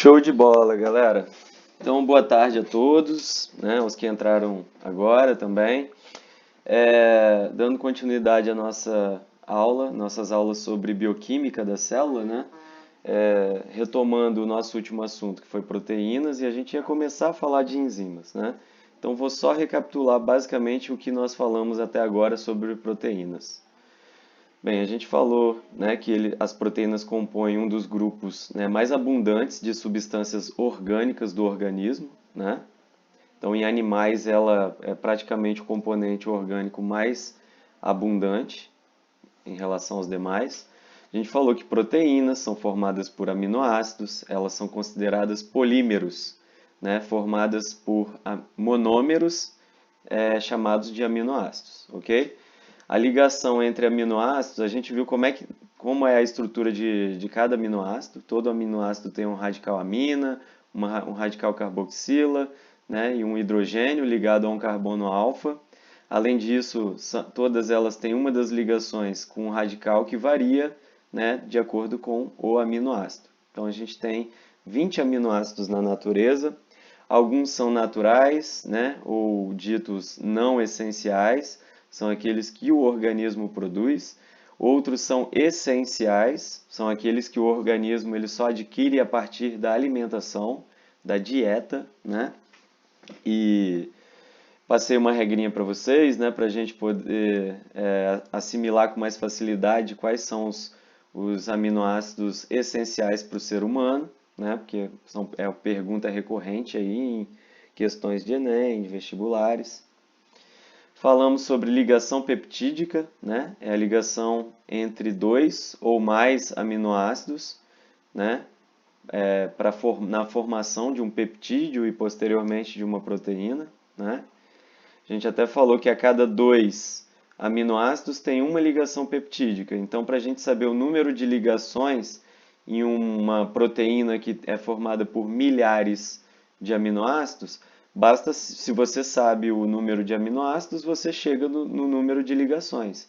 Show de bola, galera. Então, boa tarde a todos, né, os que entraram agora também. Dando continuidade à nossa aula, nossas aulas sobre bioquímica da célula, né? Retomando o nosso último assunto, que foi proteínas, e a gente ia começar a falar de enzimas, né? Então, vou só recapitular basicamente o que nós falamos até agora sobre proteínas. Bem, a gente falou, né, que as proteínas compõem um dos grupos, né, mais abundantes de substâncias orgânicas do organismo, né? Então, em animais, ela é praticamente o componente orgânico mais abundante em relação aos demais. A gente falou que proteínas são formadas por aminoácidos, elas são consideradas polímeros, né, formadas por monômeros chamados de aminoácidos, ok? A ligação entre aminoácidos, a gente viu como é a estrutura de cada aminoácido. Todo aminoácido tem um radical amina, um radical carboxila, né, e um hidrogênio ligado a um carbono alfa. Além disso, todas elas têm uma das ligações com um radical que varia, né, de acordo com o aminoácido. Então a gente tem 20 aminoácidos na natureza. Alguns são naturais, né, ou ditos não essenciais, são aqueles que o organismo produz. Outros são essenciais, são aqueles que o organismo ele só adquire a partir da alimentação, da dieta, né? E passei uma regrinha para vocês, né, para a gente poder assimilar com mais facilidade quais são os aminoácidos essenciais para o ser humano, né, porque é uma pergunta recorrente aí em questões de Enem, de vestibulares. Falamos sobre ligação peptídica, né, é a ligação entre dois ou mais aminoácidos, né, na formação de um peptídeo e posteriormente de uma proteína, né. A gente até falou que a cada 2 aminoácidos tem uma ligação peptídica. Então, para a gente saber o número de ligações em uma proteína que é formada por milhares de aminoácidos, basta, se você sabe o número de aminoácidos, você chega no número de ligações.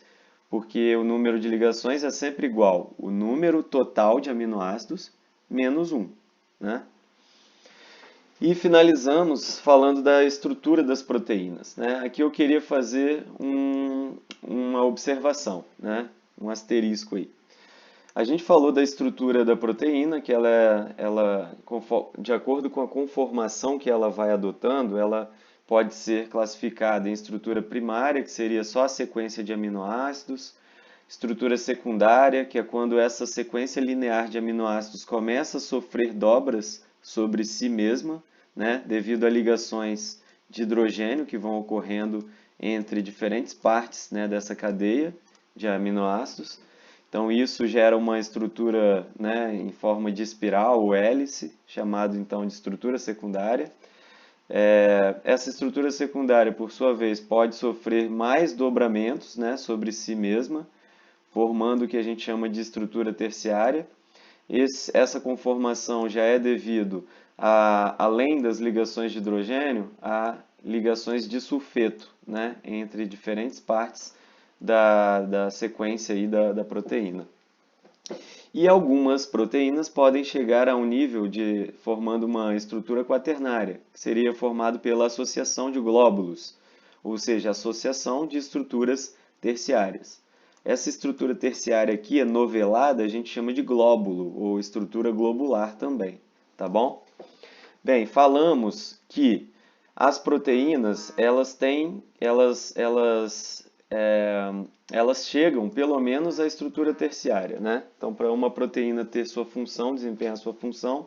Porque o número de ligações é sempre igual o número total de aminoácidos menos 1, né? E finalizamos falando da estrutura das proteínas, né? Aqui eu queria fazer uma observação, né? Um asterisco aí. A gente falou da estrutura da proteína, que de acordo com a conformação que ela vai adotando, ela pode ser classificada em estrutura primária, que seria só a sequência de aminoácidos, estrutura secundária, que é quando essa sequência linear de aminoácidos começa a sofrer dobras sobre si mesma, né, devido a ligações de hidrogênio que vão ocorrendo entre diferentes partes, né, dessa cadeia de aminoácidos. Então isso gera uma estrutura, né, em forma de espiral ou hélice, chamado então de estrutura secundária. Essa estrutura secundária, por sua vez, pode sofrer mais dobramentos, né, sobre si mesma, formando o que a gente chama de estrutura terciária. Essa conformação já é devido além das ligações de hidrogênio, a ligações de sulfeto, né, entre diferentes partes da sequência aí da proteína. E algumas proteínas podem chegar a um nível de formando uma estrutura quaternária, que seria formado pela associação de glóbulos, ou seja, associação de estruturas terciárias. Essa estrutura terciária aqui, é novelada, a gente chama de glóbulo, ou estrutura globular também, tá bom? Bem, falamos que as proteínas, elas chegam pelo menos à estrutura terciária, né? Então, para uma proteína ter sua função, desempenhar sua função,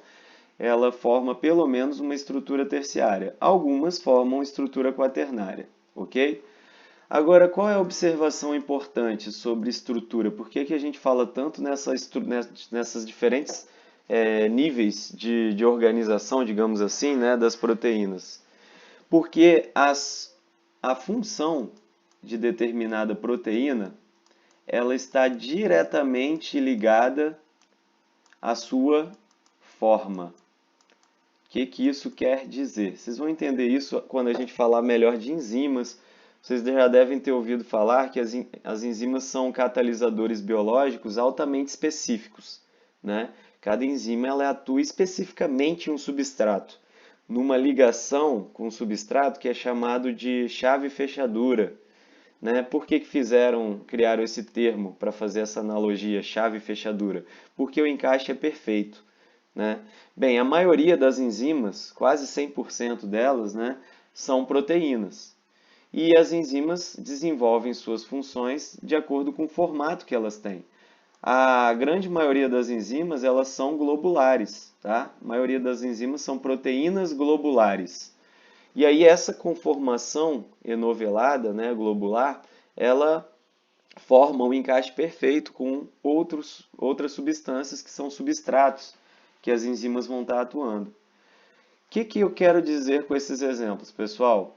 ela forma pelo menos uma estrutura terciária. Algumas formam estrutura quaternária, ok? Agora, qual é a observação importante sobre estrutura? Por que a gente fala tanto nessas diferentes níveis de organização, digamos assim, né, das proteínas? Porque a função de determinada proteína ela está diretamente ligada à sua forma. O que isso quer dizer? Vocês vão entender isso quando a gente falar melhor de enzimas. Vocês já devem ter ouvido falar que as enzimas são catalisadores biológicos altamente específicos, né? Cada enzima ela atua especificamente em um substrato, numa ligação com o substrato que é chamado de chave fechadura, né? Por que criaram esse termo para fazer essa analogia, chave fechadura? Porque o encaixe é perfeito, né? Bem, a maioria das enzimas, quase 100% delas, né, são proteínas. E as enzimas desenvolvem suas funções de acordo com o formato que elas têm. A grande maioria das enzimas, elas são globulares, tá? A maioria das enzimas são proteínas globulares. E aí essa conformação enovelada, né, globular, ela forma um encaixe perfeito com outras substâncias que são substratos que as enzimas vão estar atuando. O que eu quero dizer com esses exemplos, pessoal?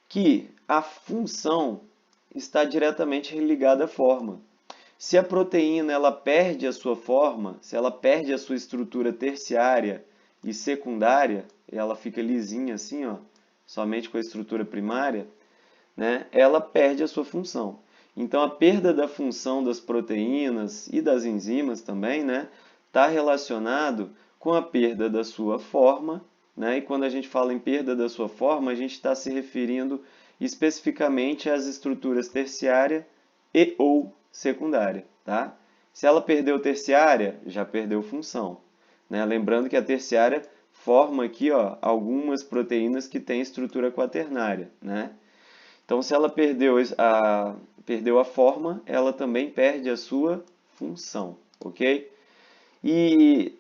Que a função está diretamente ligada à forma. Se a proteína ela perde a sua forma, se ela perde a sua estrutura terciária e secundária, ela fica lisinha assim, ó, somente com a estrutura primária, né, ela perde a sua função. Então, a perda da função das proteínas e das enzimas também, né, está relacionado com a perda da sua forma, né, e quando a gente fala em perda da sua forma, a gente está se referindo especificamente às estruturas terciária e ou secundária, tá? Se ela perdeu terciária, já perdeu função, né? Lembrando que a terciária forma aqui, ó, algumas proteínas que têm estrutura quaternária, né? Então, se ela perdeu a forma, ela também perde a sua função, ok? E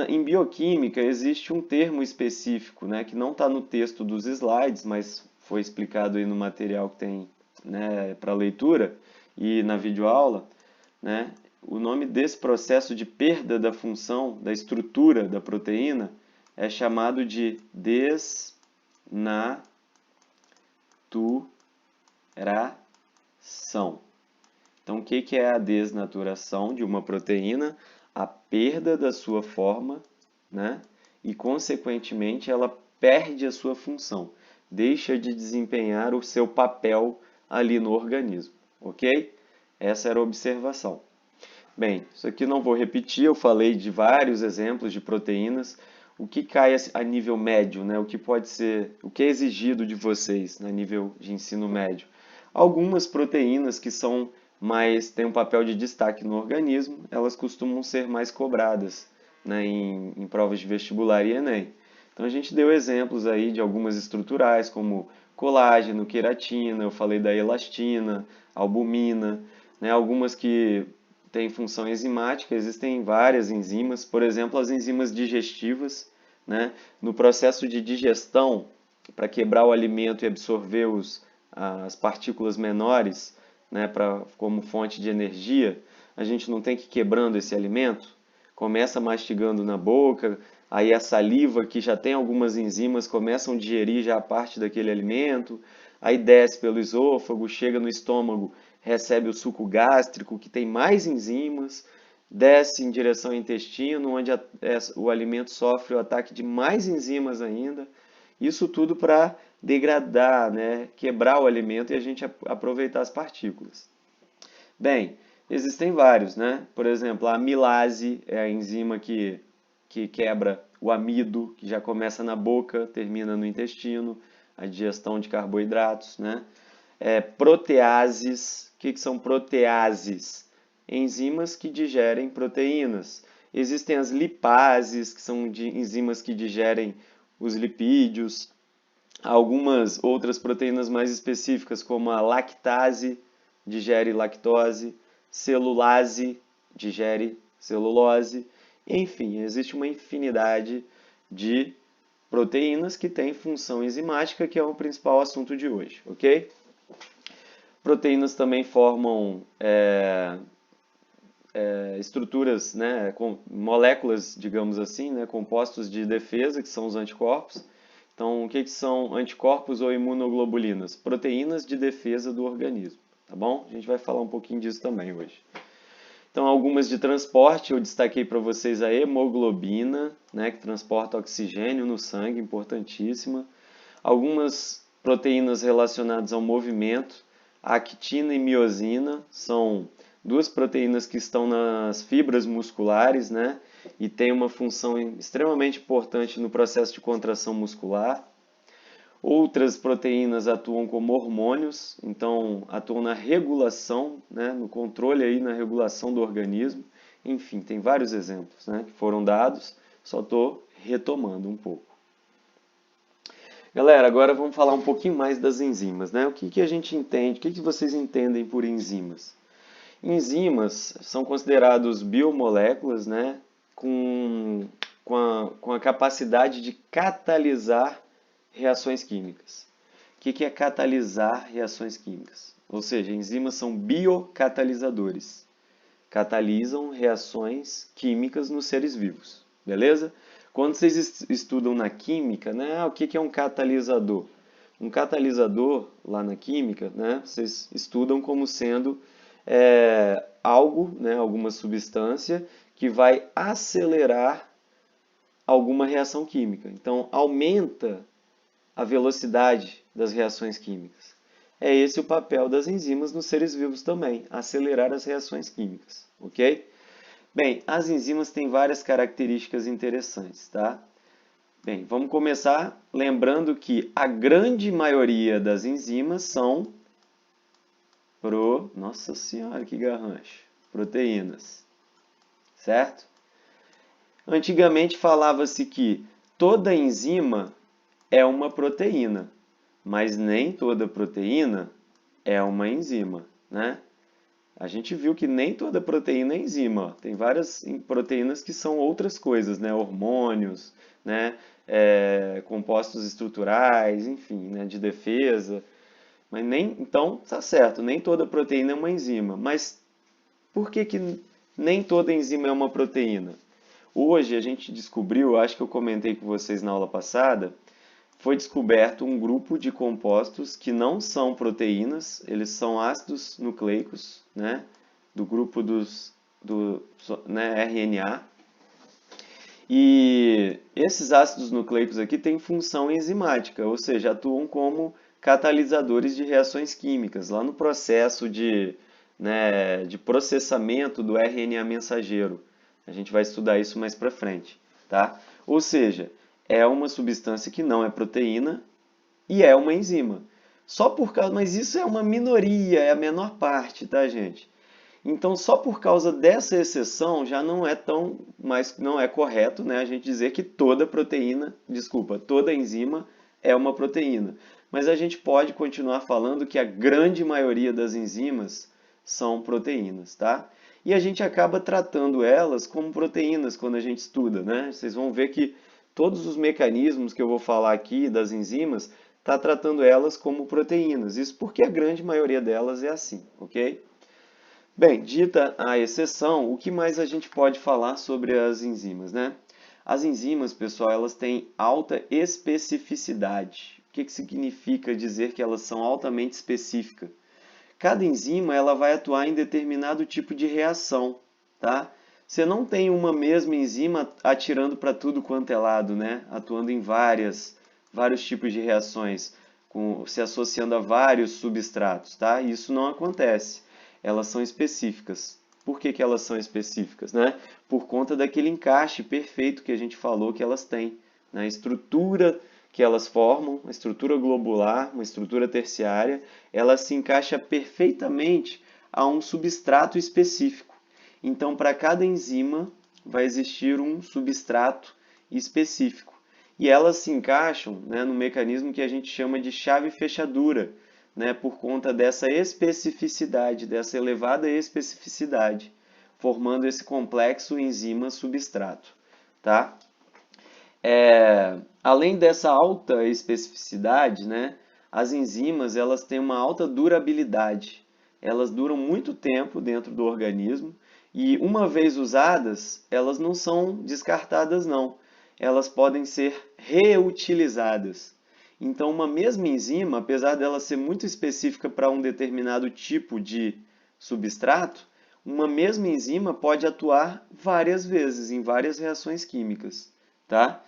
em bioquímica existe um termo específico, né, que não está no texto dos slides, mas foi explicado aí no material que tem, né, para leitura e na videoaula, né? O nome desse processo de perda da função, da estrutura da proteína, é chamado de desnaturação. Então, o que é a desnaturação de uma proteína? A perda da sua forma, né? E, consequentemente, ela perde a sua função, deixa de desempenhar o seu papel ali no organismo, ok? Essa era a observação. Bem, isso aqui não vou repetir, eu falei de vários exemplos de proteínas. O que cai a nível médio, né? O que pode ser, o que é exigido de vocês a nível de ensino médio? Algumas proteínas que são têm um papel de destaque no organismo, elas costumam ser mais cobradas, né, em provas de vestibular e Enem. Então a gente deu exemplos aí de algumas estruturais, como colágeno, queratina, eu falei da elastina, albumina, né, algumas que têm função enzimática, existem várias enzimas, por exemplo, as enzimas digestivas, né, no processo de digestão, para quebrar o alimento e absorver as partículas menores, né, como fonte de energia, a gente não tem que ir quebrando esse alimento, começa mastigando na boca, aí a saliva, que já tem algumas enzimas, começam a digerir já a parte daquele alimento, aí desce pelo esôfago, chega no estômago, recebe o suco gástrico, que tem mais enzimas, desce em direção ao intestino, onde o alimento sofre o ataque de mais enzimas ainda. Isso tudo para degradar, né, quebrar o alimento e a gente aproveitar as partículas. Bem, existem vários, né? Por exemplo, a amilase é a enzima que quebra o amido, que já começa na boca, termina no intestino, a digestão de carboidratos, né? Proteases, o que são proteases? Enzimas que digerem proteínas. Existem as lipases, que são enzimas que digerem os lipídios. Algumas outras proteínas mais específicas, como a lactase, digere lactose, celulase, digere celulose. Enfim, existe uma infinidade de proteínas que têm função enzimática, que é o principal assunto de hoje, ok? Proteínas também formam estruturas, né, moléculas, digamos assim, né, compostos de defesa, que são os anticorpos. Então, o que são anticorpos ou imunoglobulinas? Proteínas de defesa do organismo, tá bom? A gente vai falar um pouquinho disso também hoje. Então, algumas de transporte, eu destaquei para vocês a hemoglobina, né, que transporta oxigênio no sangue, importantíssima. Algumas proteínas relacionadas ao movimento, a actina e miosina, são duas proteínas que estão nas fibras musculares, né? E tem uma função extremamente importante no processo de contração muscular. Outras proteínas atuam como hormônios, então atuam na regulação, né, no controle aí, na regulação do organismo. Enfim, tem vários exemplos, né, que foram dados, só estou retomando um pouco. Galera, agora vamos falar um pouquinho mais das enzimas, né? O que a gente entende, o que vocês entendem por enzimas? Enzimas são considerados biomoléculas, né, com a capacidade de catalisar reações químicas. O que é catalisar reações químicas? Ou seja, enzimas são biocatalisadores. Catalisam reações químicas nos seres vivos, beleza? Quando vocês estudam na química, né, o que é um catalisador? Um catalisador, lá na química, né, vocês estudam como sendo algo, né, alguma substância que vai acelerar alguma reação química. Então, aumenta a velocidade das reações químicas. É esse o papel das enzimas nos seres vivos também, acelerar as reações químicas, ok? Bem, as enzimas têm várias características interessantes, tá? Bem, vamos começar lembrando que a grande maioria das enzimas são Nossa Senhora, que garrancho! Proteínas, certo? Antigamente falava-se que toda enzima é uma proteína, mas nem toda proteína é uma enzima, né? A gente viu que nem toda proteína é enzima. Ó. Tem várias proteínas que são outras coisas, né? Hormônios, né? Compostos estruturais, enfim, né? De defesa. Mas então, tá certo, nem toda proteína é uma enzima. Mas por que nem toda enzima é uma proteína? Hoje a gente descobriu, acho que eu comentei com vocês na aula passada, foi descoberto um grupo de compostos que não são proteínas, eles são ácidos nucleicos, né, do grupo do RNA. E esses ácidos nucleicos aqui têm função enzimática, ou seja, atuam como catalisadores de reações químicas, lá no processo de processamento do RNA mensageiro. A gente vai estudar isso mais para frente, tá? Ou seja, é uma substância que não é proteína e é uma enzima. Só por causa, mas isso é uma minoria, é a menor parte, tá, gente? Então, só por causa dessa exceção já não é correto, né, a gente dizer que toda enzima é uma proteína. Mas a gente pode continuar falando que a grande maioria das enzimas são proteínas, tá? E a gente acaba tratando elas como proteínas quando a gente estuda, né? Vocês vão ver que todos os mecanismos que eu vou falar aqui das enzimas está tratando elas como proteínas. Isso porque a grande maioria delas é assim, ok? Bem, dita a exceção, o que mais a gente pode falar sobre as enzimas, né? As enzimas, pessoal, elas têm alta especificidade. O que significa dizer que elas são altamente específicas? Cada enzima ela vai atuar em determinado tipo de reação, tá? Você não tem uma mesma enzima atirando para tudo quanto é lado, né? Atuando em vários tipos de reações, se associando a vários substratos, tá? Isso não acontece. Elas são específicas. Por que elas são específicas, né? Por conta daquele encaixe perfeito que a gente falou que elas têm, né? A estrutura que elas formam, uma estrutura globular, uma estrutura terciária, ela se encaixa perfeitamente a um substrato específico. Então, para cada enzima, vai existir um substrato específico. E elas se encaixam, né, no mecanismo que a gente chama de chave-fechadura, né, por conta dessa especificidade, dessa elevada especificidade, formando esse complexo enzima-substrato. Tá? Além dessa alta especificidade, né, as enzimas elas têm uma alta durabilidade. Elas duram muito tempo dentro do organismo e, uma vez usadas, elas não são descartadas, não. Elas podem ser reutilizadas. Então, uma mesma enzima, apesar dela ser muito específica para um determinado tipo de substrato, uma mesma enzima pode atuar várias vezes em várias reações químicas, tá?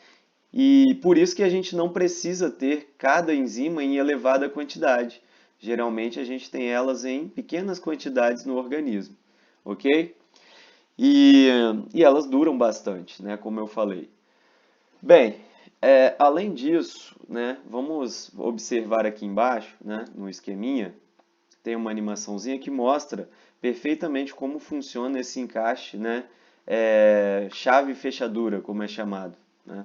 E por isso que a gente não precisa ter cada enzima em elevada quantidade. Geralmente a gente tem elas em pequenas quantidades no organismo, ok? E, e elas duram bastante, né, como eu falei. Bem, além disso, né, vamos observar aqui embaixo, né, no esqueminha, tem uma animaçãozinha que mostra perfeitamente como funciona esse encaixe, né, chave fechadura, como é chamado, né?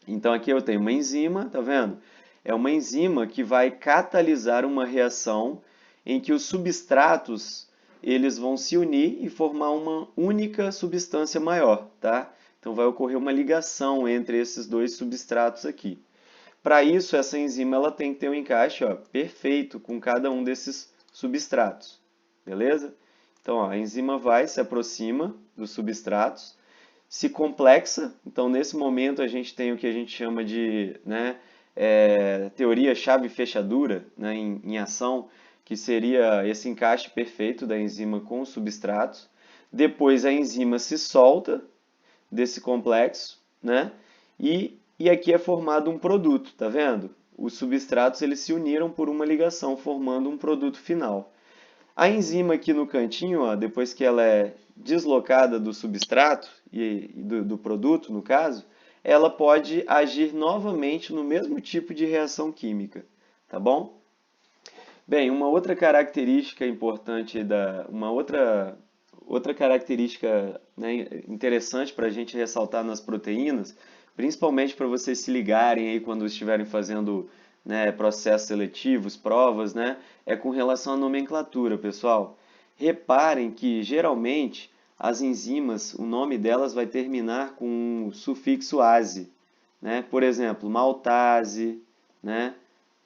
Então aqui eu tenho uma enzima, tá vendo? É uma enzima que vai catalisar uma reação em que os substratos eles vão se unir e formar uma única substância maior, tá? Então vai ocorrer uma ligação entre esses dois substratos aqui. Para isso, essa enzima ela tem que ter um encaixe, ó, perfeito com cada um desses substratos, beleza? Então, ó, a enzima vai, se aproxima dos substratos, se complexa. Então, nesse momento, a gente tem o que a gente chama de, né, teoria chave-fechadura, né, em ação, que seria esse encaixe perfeito da enzima com os substratos. Depois, a enzima se solta desse complexo, né, e aqui é formado um produto, tá vendo? Os substratos eles se uniram por uma ligação, formando um produto final. A enzima aqui no cantinho, ó, depois que ela é deslocada do substrato e do produto, no caso, ela pode agir novamente no mesmo tipo de reação química, tá bom? Bem, uma outra característica importante outra característica, né, interessante para a gente ressaltar nas proteínas, principalmente para vocês se ligarem aí quando estiverem fazendo, né, processos seletivos, provas, né, é com relação à nomenclatura, pessoal. Reparem que geralmente as enzimas, o nome delas vai terminar com o sufixo ase, né? Por exemplo, maltase, né?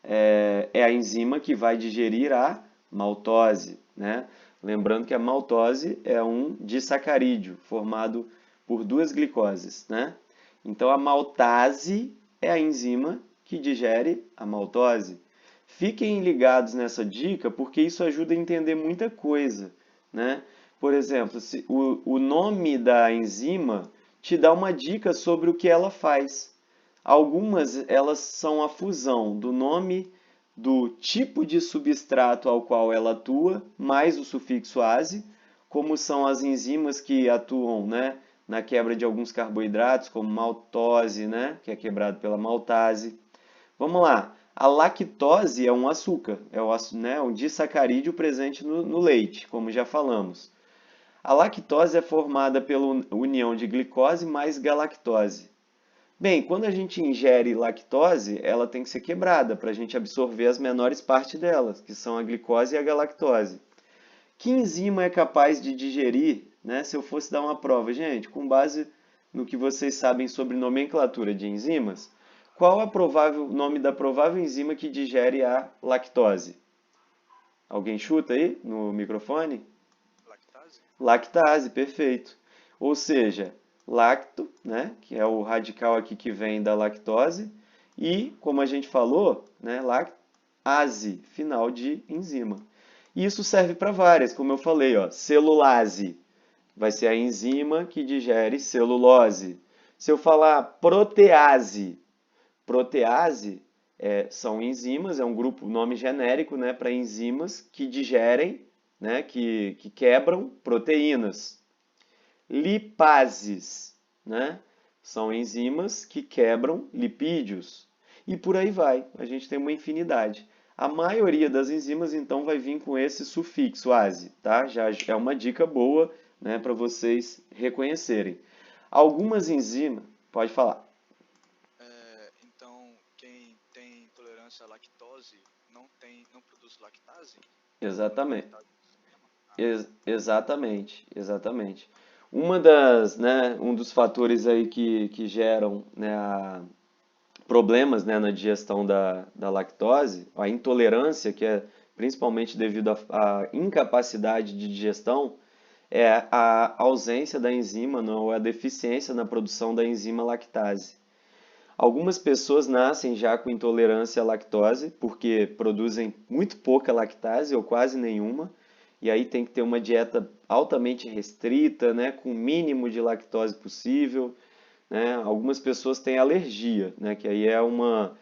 É a enzima que vai digerir a maltose, né? Lembrando que a maltose é um disacarídeo formado por duas glicoses, né? Então a maltase é a enzima que digere a maltose. Fiquem ligados nessa dica porque isso ajuda a entender muita coisa, né? Por exemplo, o nome da enzima te dá uma dica sobre o que ela faz. Algumas elas são a fusão do nome do tipo de substrato ao qual ela atua, mais o sufixo ase, como são as enzimas que atuam, né, na quebra de alguns carboidratos, como maltose, né, que é quebrado pela maltase. Vamos lá. A lactose é um açúcar, né, um disacarídeo presente no leite, como já falamos. A lactose é formada pela união de glicose mais galactose. Bem, quando a gente ingere lactose, ela tem que ser quebrada para a gente absorver as menores partes delas, que são a glicose e a galactose. Que enzima é capaz de digerir, né? Se eu fosse dar uma prova, gente, com base no que vocês sabem sobre nomenclatura de enzimas, qual é o nome da provável enzima que digere a lactose? Alguém chuta aí no microfone? Lactase? Lactase, perfeito. Ou seja, lacto, né, que é o radical aqui que vem da lactose, e, como a gente falou, né, lactase, final de enzima. E isso serve para várias, como eu falei, ó, celulase vai ser a enzima que digere celulose. Se eu falar protease, protease são enzimas, é um grupo, nome genérico, né, para enzimas que digerem, né, que quebram proteínas. Lipases, né, são enzimas que quebram lipídios. E por aí vai, a gente tem uma infinidade. A maioria das enzimas, então, vai vir com esse sufixo ase, tá? Já é uma dica boa, né, para vocês reconhecerem. Algumas enzimas, pode falar. Então, quem tem intolerância à lactose não produz lactase? Quando a Exatamente. lactase é um sistema? Ah, Exatamente, exatamente. Um dos fatores aí que geram, né, problemas, né, na digestão da lactose, a intolerância, que é principalmente devido à incapacidade de digestão, é a ausência da enzima, não, é a deficiência na produção da enzima lactase. Algumas pessoas nascem já com intolerância à lactose, porque produzem muito pouca lactase ou quase nenhuma, e aí tem que ter uma dieta altamente restrita, né, com o mínimo de lactose possível, né? Algumas pessoas têm alergia, né, que aí é uma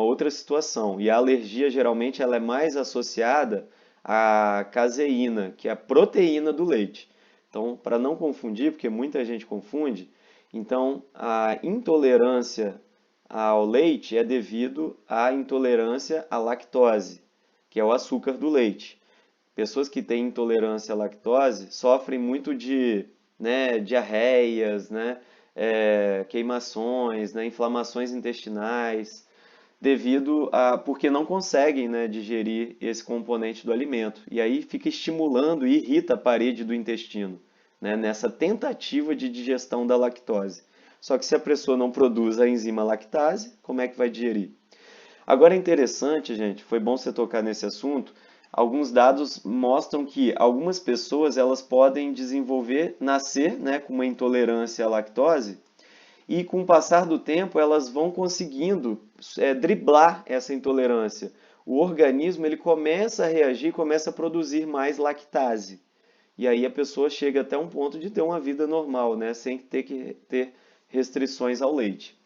outra situação. E a alergia geralmente ela é mais associada à caseína, que é a proteína do leite. Então, para não confundir, porque muita gente confunde, então a intolerância ao leite é devido à intolerância à lactose, que é o açúcar do leite. Pessoas que têm intolerância à lactose sofrem muito de, né, diarreias, né, queimações, né, inflamações intestinais, devido a porque não conseguem, né, digerir esse componente do alimento. E aí fica estimulando e irrita a parede do intestino, né, nessa tentativa de digestão da lactose. Só que se a pessoa não produz a enzima lactase, como é que vai digerir? Agora é interessante, gente, foi bom você tocar nesse assunto. Alguns dados mostram que algumas pessoas elas podem desenvolver, nascer, né, com uma intolerância à lactose e com o passar do tempo elas vão conseguindo driblar essa intolerância. O organismo ele começa a reagir, começa a produzir mais lactase. E aí a pessoa chega até um ponto de ter uma vida normal, né, sem ter que ter restrições ao leite.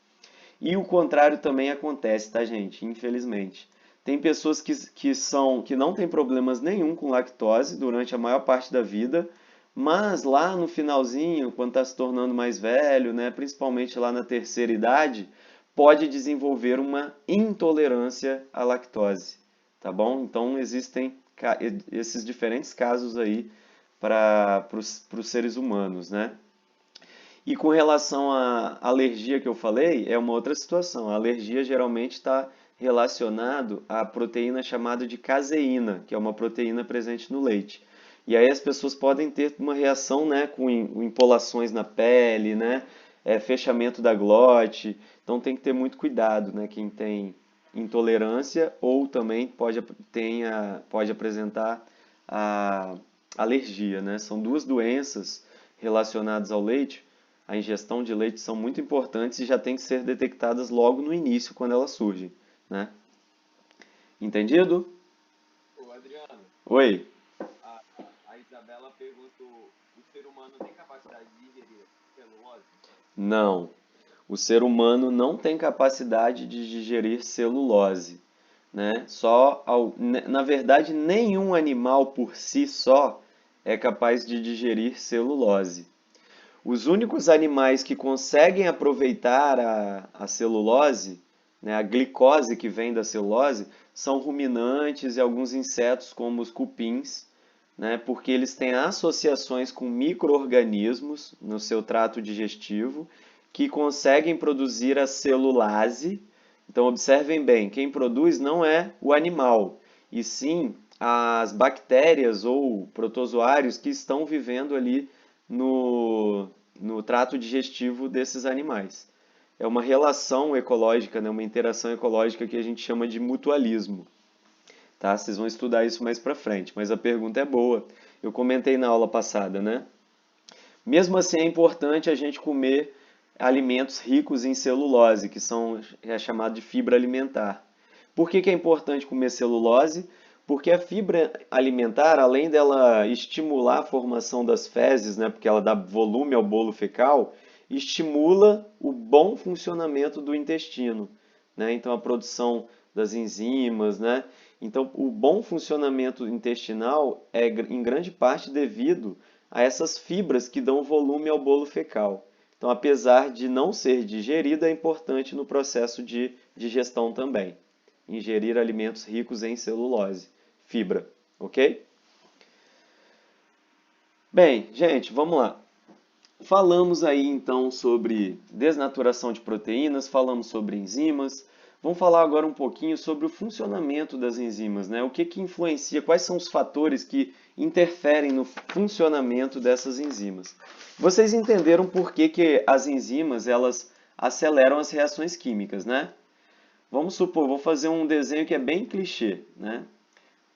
E o contrário também acontece, tá, gente? Infelizmente. Tem pessoas que não têm problemas nenhum com lactose durante a maior parte da vida, mas lá no finalzinho, quando está se tornando mais velho, né, principalmente lá na terceira idade, pode desenvolver uma intolerância à lactose, tá bom? Então existem esses diferentes casos aí para os seres humanos, né? E com relação à alergia que eu falei, é uma outra situação. A alergia geralmente está relacionado à proteína chamada de caseína, que é uma proteína presente no leite. E aí as pessoas podem ter uma reação, né, com empolações na pele, né, fechamento da glote. Então tem que ter muito cuidado, né, quem tem intolerância ou também pode apresentar a alergia, né? São duas doenças relacionadas ao leite, a ingestão de leite são muito importantes e já tem que ser detectadas logo no início, quando elas surgem, né? Entendido? Ô, Adriano, Oi? a, a Isabela perguntou: o ser humano tem capacidade de digerir celulose? Não. O ser humano não tem capacidade de digerir celulose, né? Na verdade, nenhum animal por si só é capaz de digerir celulose. Os únicos animais que conseguem aproveitar a celulose, né, a glicose que vem da celulose, são ruminantes e alguns insetos como os cupins, né, porque eles têm associações com micro-organismos no seu trato digestivo que conseguem produzir a celulase. Então, observem bem, quem produz não é o animal, e sim as bactérias ou protozoários que estão vivendo ali no trato digestivo desses animais. É uma relação ecológica, né, uma interação ecológica que a gente chama de mutualismo. Tá? Vocês vão estudar isso mais para frente, mas a pergunta é boa. Eu comentei na aula passada, né? Mesmo assim, é importante a gente comer alimentos ricos em celulose, que é chamado de fibra alimentar. Por que é importante comer celulose? Porque a fibra alimentar, além dela estimular a formação das fezes, né, porque ela dá volume ao bolo fecal, estimula o bom funcionamento do intestino, né? Então a produção das enzimas, né? Então o bom funcionamento intestinal é em grande parte devido a essas fibras que dão volume ao bolo fecal. Então, apesar de não ser digerida, é importante no processo de digestão também. Ingerir alimentos ricos em celulose, fibra, ok? Bem, gente, vamos lá. Falamos aí então sobre desnaturação de proteínas, falamos sobre enzimas. Vamos falar agora um pouquinho sobre o funcionamento das enzimas, né? O que influencia, quais são os fatores que interferem no funcionamento dessas enzimas. Vocês entenderam por que as enzimas elas aceleram as reações químicas, né? Vamos supor, vou fazer um desenho que é bem clichê, né?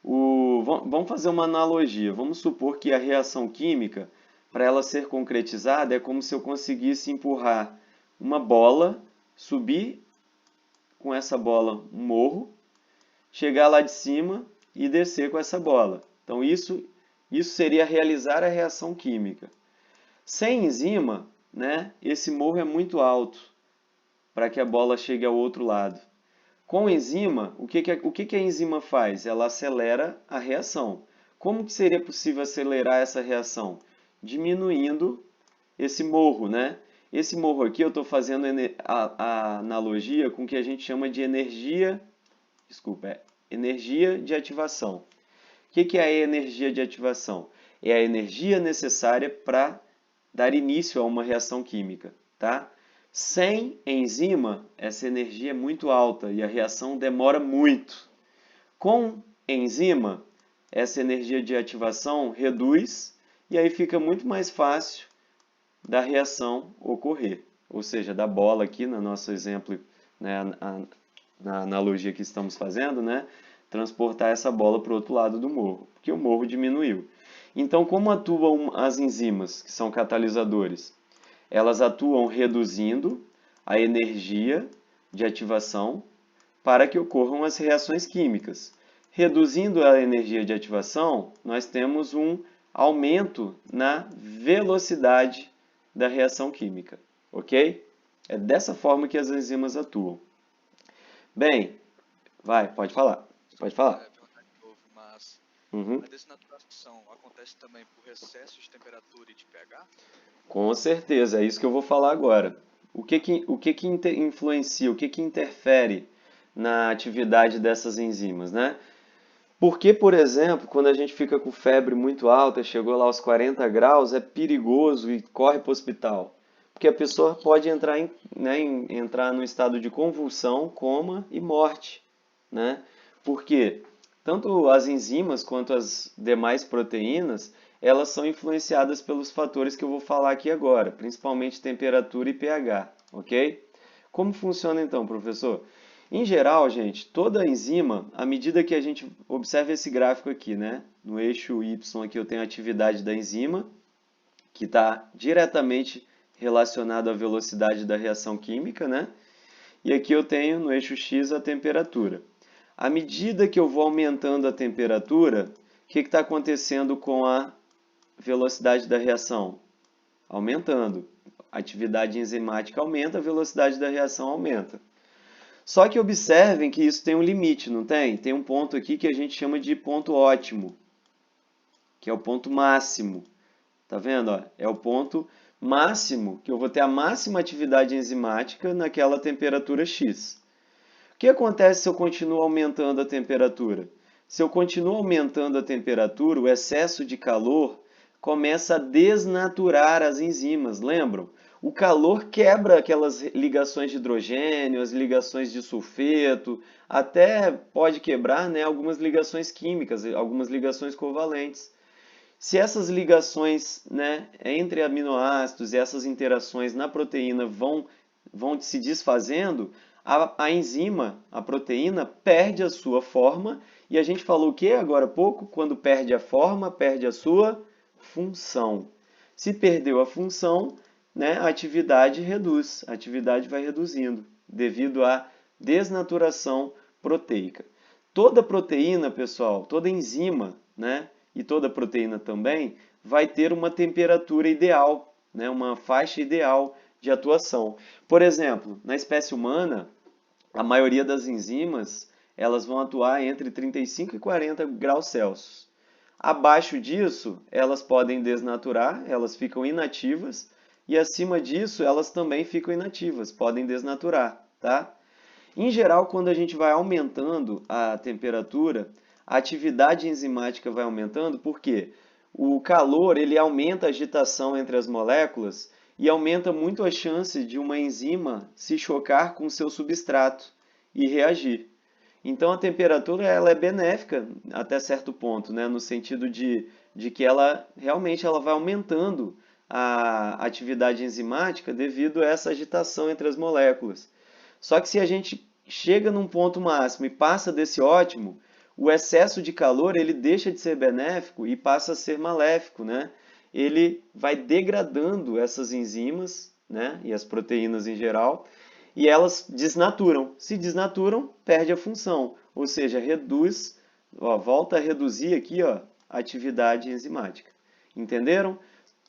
Vamos fazer uma analogia. Vamos supor que a reação química, para ela ser concretizada, é como se eu conseguisse empurrar uma bola, subir com essa bola um morro, chegar lá de cima e descer com essa bola. Então isso seria realizar a reação química. Sem enzima, né, esse morro é muito alto para que a bola chegue ao outro lado. Com enzima, o que a enzima faz? Ela acelera a reação. Como que seria possível acelerar essa reação? diminuindo esse morro, né? Esse morro aqui eu estou fazendo a analogia com o que a gente chama de energia de ativação. O que é a energia de ativação? É a energia necessária para dar início a uma reação química, tá? Sem enzima, essa energia é muito alta e a reação demora muito. Com enzima, essa energia de ativação reduz e aí fica muito mais fácil da reação ocorrer. Ou seja, da bola aqui, no nosso exemplo, né, na analogia que estamos fazendo, né, transportar essa bola para o outro lado do morro, porque o morro diminuiu. Então, como atuam as enzimas, que são catalisadores? Elas atuam reduzindo a energia de ativação para que ocorram as reações químicas. Reduzindo a energia de ativação, nós temos um aumento na velocidade da reação química, ok? É dessa forma que as enzimas atuam. Bem, pode falar. Pode falar. Perguntar de novo, mas Uhum. a desnaturação acontece também por excesso de temperatura e de pH? Com certeza, é isso que eu vou falar agora. O que influencia, o que interfere na atividade dessas enzimas, né? Porque, por exemplo, quando a gente fica com febre muito alta, chegou lá aos 40 graus, é perigoso e corre para o hospital. Porque a pessoa pode entrar, entrar no estado de convulsão, coma e morte, né? Porque tanto as enzimas quanto as demais proteínas, elas são influenciadas pelos fatores que eu vou falar aqui agora, principalmente temperatura e pH, ok? Como funciona então, professor? Em geral, gente, toda enzima, à medida que a gente observa esse gráfico aqui, né? No eixo Y aqui eu tenho a atividade da enzima, que está diretamente relacionado à velocidade da reação química, né? E aqui eu tenho no eixo X a temperatura. À medida que eu vou aumentando a temperatura, o que está acontecendo com a velocidade da reação? Aumentando. A atividade enzimática aumenta, a velocidade da reação aumenta. Só que observem que isso tem um limite, não tem? Tem um ponto aqui que a gente chama de ponto ótimo, que é o ponto máximo. Tá vendo? Ó? É o ponto máximo, que eu vou ter a máxima atividade enzimática naquela temperatura X. O que acontece se eu continuo aumentando a temperatura? Se eu continuo aumentando a temperatura, o excesso de calor começa a desnaturar as enzimas, lembram? O calor quebra aquelas ligações de hidrogênio, as ligações de sulfeto, até pode quebrar, né, algumas ligações químicas, algumas ligações covalentes. Se essas ligações, né, entre aminoácidos e essas interações na proteína vão se desfazendo, a enzima, a proteína, perde a sua forma. E a gente falou o que agora há pouco? Quando perde a forma, perde a sua função. Se perdeu a função, né, a atividade reduz, a atividade vai reduzindo, devido à desnaturação proteica. Toda proteína, pessoal, toda enzima, né, e toda proteína também, vai ter uma temperatura ideal, né, uma faixa ideal de atuação. Por exemplo, na espécie humana, a maioria das enzimas elas vão atuar entre 35 e 40 graus Celsius. Abaixo disso, elas podem desnaturar, elas ficam inativas, e acima disso, elas também ficam inativas, podem desnaturar, tá? Em geral, quando a gente vai aumentando a temperatura, a atividade enzimática vai aumentando, porque o calor ele aumenta a agitação entre as moléculas e aumenta muito a chance de uma enzima se chocar com seu substrato e reagir. Então a temperatura ela é benéfica até certo ponto, né? No sentido de que ela realmente ela vai aumentando a atividade enzimática devido a essa agitação entre as moléculas. Só que se a gente chega num ponto máximo e passa desse ótimo, o excesso de calor ele deixa de ser benéfico e passa a ser maléfico, né? Ele vai degradando essas enzimas, né? E as proteínas em geral, e elas desnaturam. Se desnaturam, perde a função, ou seja, reduz, ó, volta a reduzir aqui, ó, a atividade enzimática. Entenderam?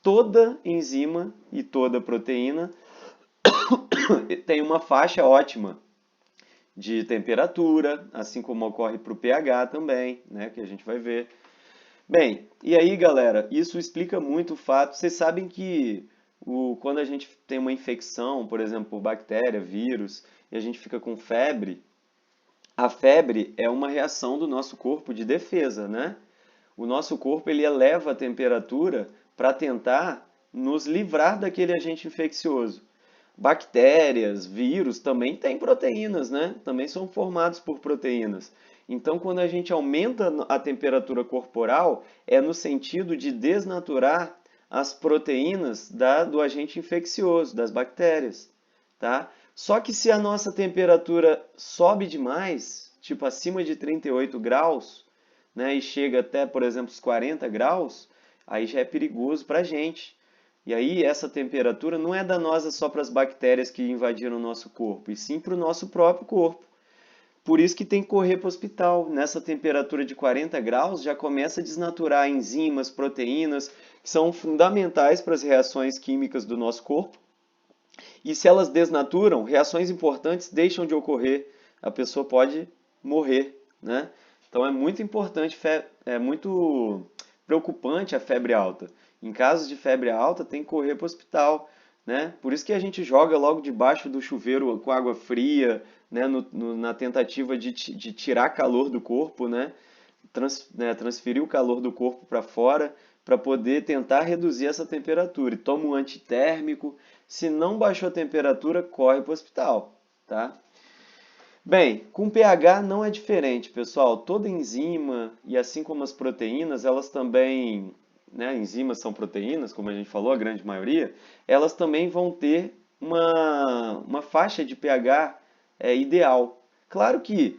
Toda enzima e toda proteína tem uma faixa ótima de temperatura, assim como ocorre para o pH também, né, que a gente vai ver. Bem, e aí, galera, isso explica muito o fato. Vocês sabem que quando a gente tem uma infecção, por exemplo, por bactéria, vírus, e a gente fica com febre, a febre é uma reação do nosso corpo de defesa, né? O nosso corpo ele eleva a temperatura para tentar nos livrar daquele agente infeccioso. Bactérias, vírus também têm proteínas, né? Também são formados por proteínas. Então, quando a gente aumenta a temperatura corporal, é no sentido de desnaturar as proteínas do agente infeccioso, das bactérias, tá? Só que se a nossa temperatura sobe demais, tipo acima de 38 graus, né, e chega até, por exemplo, os 40 graus, aí já é perigoso para a gente. E aí essa temperatura não é danosa só para as bactérias que invadiram o nosso corpo, e sim para o nosso próprio corpo. Por isso que tem que correr para o hospital. Nessa temperatura de 40 graus já começa a desnaturar enzimas, proteínas, que são fundamentais para as reações químicas do nosso corpo. E se elas desnaturam, reações importantes deixam de ocorrer. A pessoa pode morrer, né? Então é muito importante, é muito preocupante a febre alta. Em casos de febre alta, tem que correr para o hospital, né? Por isso que a gente joga logo debaixo do chuveiro com água fria, né? Na tentativa de tirar calor do corpo, né? Transferir o calor do corpo para fora, para poder tentar reduzir essa temperatura. E toma um antitérmico. Se não baixou a temperatura, corre para o hospital, tá? Bem, com pH não é diferente, pessoal. Toda enzima, e assim como as proteínas, elas também, né, enzimas são proteínas, como a gente falou, a grande maioria, elas também vão ter uma faixa de pH ideal. Claro que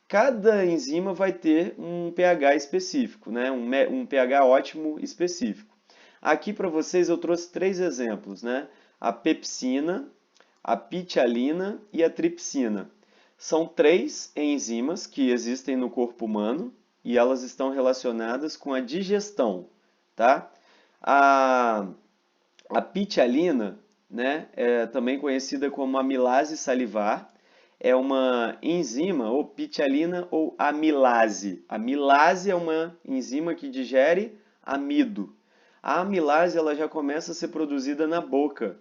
cada enzima vai ter um pH específico, né, um pH ótimo específico. Aqui para vocês eu trouxe 3 exemplos, né? A pepsina, a pitialina e a tripsina. São 3 enzimas que existem no corpo humano e elas estão relacionadas com a digestão, tá? A pitialina, né, é também conhecida como amilase salivar, é uma enzima, ou pitialina ou amilase. A amilase é uma enzima que digere amido. A amilase ela já começa a ser produzida na boca.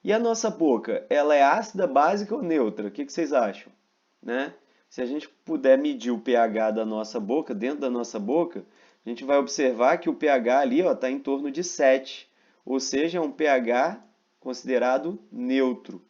E a nossa boca, ela é ácida, básica ou neutra? O que vocês acham? Né? Se a gente puder medir o pH da nossa boca, dentro da nossa boca, a gente vai observar que o pH ali está em torno de 7, ou seja, é um pH considerado neutro.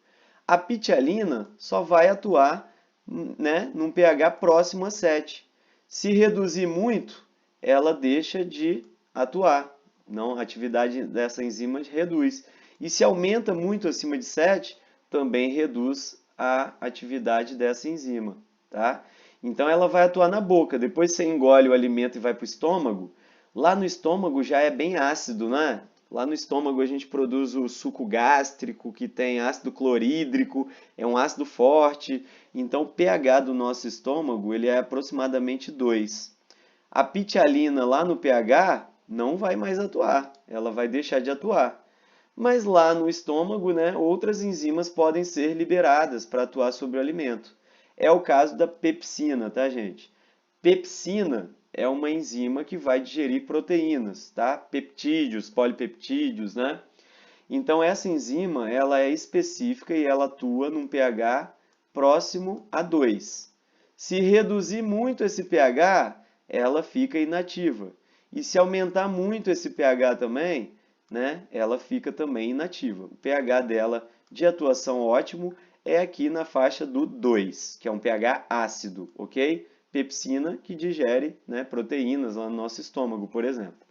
A pitialina só vai atuar, né, num pH próximo a 7. Se reduzir muito, ela deixa de atuar. Não, a atividade dessa enzima reduz. E se aumenta muito acima de 7, também reduz a atividade dessa enzima, tá? Então ela vai atuar na boca, depois você engole o alimento e vai para o estômago. Lá no estômago já é bem ácido, né? Lá no estômago a gente produz o suco gástrico, que tem ácido clorídrico, é um ácido forte. Então o pH do nosso estômago ele é aproximadamente 2. A pitialina lá no pH não vai mais atuar, ela vai deixar de atuar. Mas lá no estômago, né, outras enzimas podem ser liberadas para atuar sobre o alimento. É o caso da pepsina, tá, gente? Pepsina é uma enzima que vai digerir proteínas, tá? Peptídeos, polipeptídeos, né? Então essa enzima, ela é específica e ela atua num pH próximo a 2. Se reduzir muito esse pH, ela fica inativa. E se aumentar muito esse pH também, né, ela fica também inativa. O pH dela de atuação ótimo é aqui na faixa do 2, que é um pH ácido, ok? Pepsina que digere, né, proteínas lá no nosso estômago, por exemplo.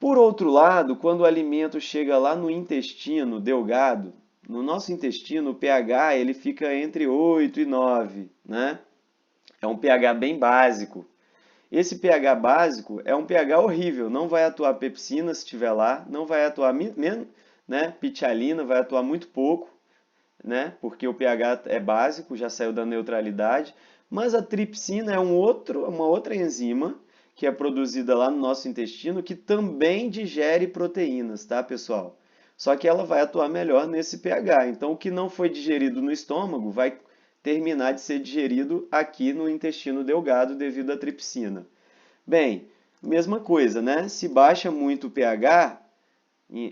Por outro lado, quando o alimento chega lá no intestino delgado, no nosso intestino o pH ele fica entre 8 e 9, né? É um pH bem básico. Esse pH básico é um pH horrível, não vai atuar pepsina se estiver lá, não vai atuar, né? Pitialina vai atuar muito pouco, né? Porque o pH é básico, já saiu da neutralidade. Mas a tripsina é uma outra enzima que é produzida lá no nosso intestino que também digere proteínas, tá, pessoal? Só que ela vai atuar melhor nesse pH. Então, o que não foi digerido no estômago vai terminar de ser digerido aqui no intestino delgado devido à tripsina. Bem, mesma coisa, né? Se baixa muito o pH,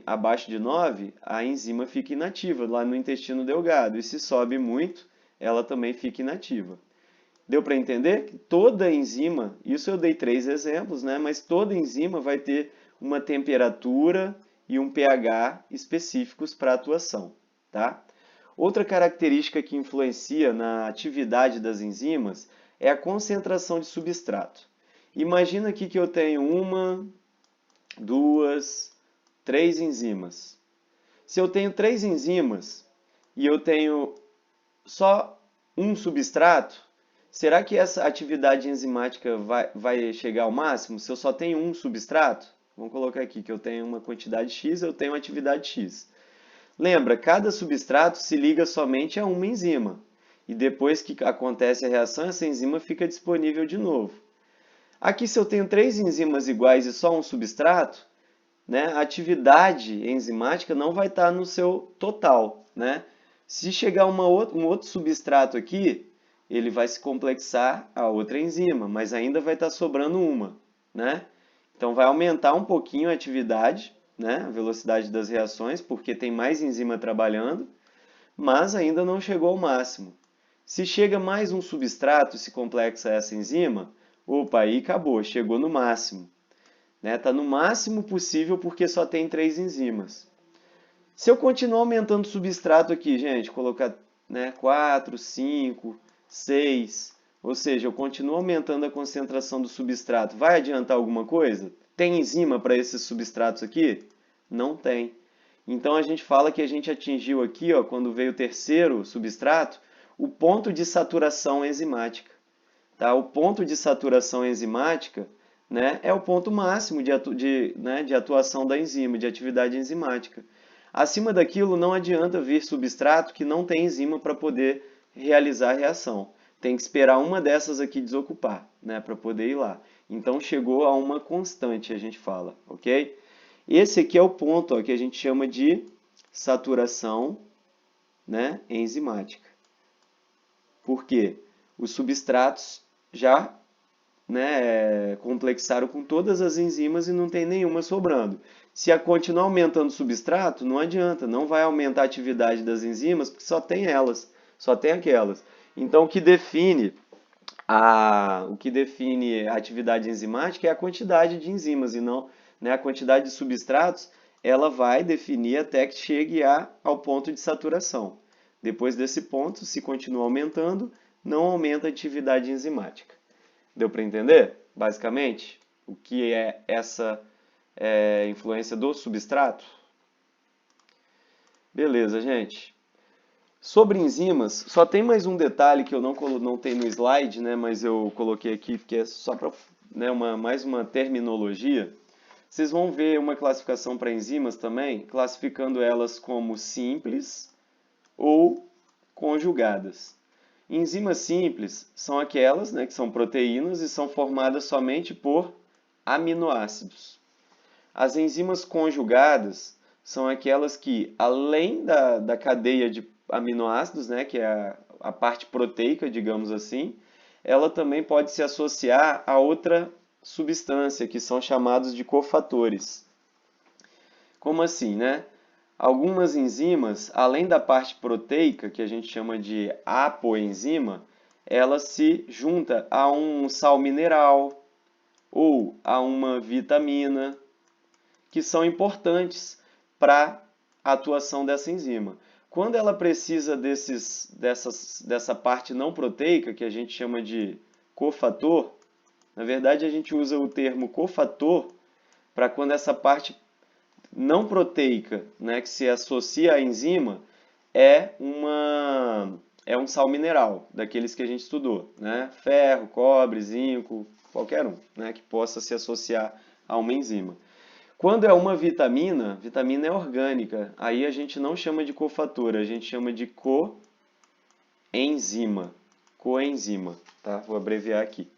abaixo de 9, a enzima fica inativa lá no intestino delgado. E se sobe muito, ela também fica inativa. Deu para entender? Que toda enzima, isso eu dei 3 exemplos, né? Mas toda enzima vai ter uma temperatura e um pH específicos para atuação, tá? Outra característica que influencia na atividade das enzimas é a concentração de substrato. Imagina aqui que eu tenho uma, duas, 3 enzimas. Se eu tenho 3 enzimas e eu tenho só um substrato, será que essa atividade enzimática vai chegar ao máximo se eu só tenho um substrato? Vamos colocar aqui que eu tenho uma quantidade X, eu tenho uma atividade X. Lembra, cada substrato se liga somente a uma enzima. E depois que acontece a reação, essa enzima fica disponível de novo. Aqui, se eu tenho 3 enzimas iguais e só um substrato, né, a atividade enzimática não vai estar no seu total, né? Se chegar um outro substrato aqui, ele vai se complexar a outra enzima, mas ainda vai estar sobrando uma, né? Então vai aumentar um pouquinho a atividade, né, a velocidade das reações, porque tem mais enzima trabalhando, mas ainda não chegou ao máximo. Se chega mais um substrato e se complexa essa enzima, opa, aí acabou, chegou no máximo. Está no máximo possível porque só tem 3 enzimas. Se eu continuar aumentando o substrato aqui, gente, colocar 4, 5, 6, ou seja, eu continuo aumentando a concentração do substrato, vai adiantar alguma coisa? Tem enzima para esses substratos aqui? Não tem. Então a gente fala que a gente atingiu aqui, ó, quando veio o terceiro substrato, o ponto de saturação enzimática. Tá? O ponto de saturação enzimática, né, é o ponto máximo de atuação da enzima, de atividade enzimática. Acima daquilo não adianta vir substrato que não tem enzima para poder realizar a reação. Tem que esperar uma dessas aqui desocupar, né, para poder ir lá. Então chegou a uma constante, a gente fala, ok? Esse aqui é o ponto, ó, que a gente chama de saturação, né, enzimática. Por quê? Os substratos já, né, complexaram com todas as enzimas e não tem nenhuma sobrando. Se continuar aumentando o substrato, não adianta, não vai aumentar a atividade das enzimas, porque só tem elas, só tem aquelas. Então, o que define a atividade enzimática é a quantidade de enzimas, e não, né, a quantidade de substratos, ela vai definir até que chegue ao ponto de saturação. Depois desse ponto, se continuar aumentando, não aumenta a atividade enzimática. Deu para entender, basicamente, o que é essa influência do substrato? Beleza, gente. Sobre enzimas, só tem mais um detalhe que eu não tenho no slide, né, mas eu coloquei aqui porque é só para, né, mais uma terminologia. Vocês vão ver uma classificação para enzimas também, classificando elas como simples ou conjugadas. Enzimas simples são aquelas, né, que são proteínas e são formadas somente por aminoácidos. As enzimas conjugadas são aquelas que, além da cadeia de aminoácidos, né, que é a parte proteica, digamos assim, ela também pode se associar a outra substância, que são chamados de cofatores. Como assim, né? Algumas enzimas, além da parte proteica, que a gente chama de apoenzima, ela se junta a um sal mineral ou a uma vitamina, que são importantes para a atuação dessa enzima. Quando ela precisa dessa parte não proteica, que a gente chama de cofator, na verdade a gente usa o termo cofator para quando essa parte não proteica, né, que se associa à enzima, é um sal mineral, daqueles que a gente estudou, né? Ferro, cobre, zinco, qualquer um, né, que possa se associar a uma enzima. Quando é uma vitamina, vitamina é orgânica, aí a gente não chama de cofator, a gente chama de coenzima. Coenzima, tá? Vou abreviar aqui.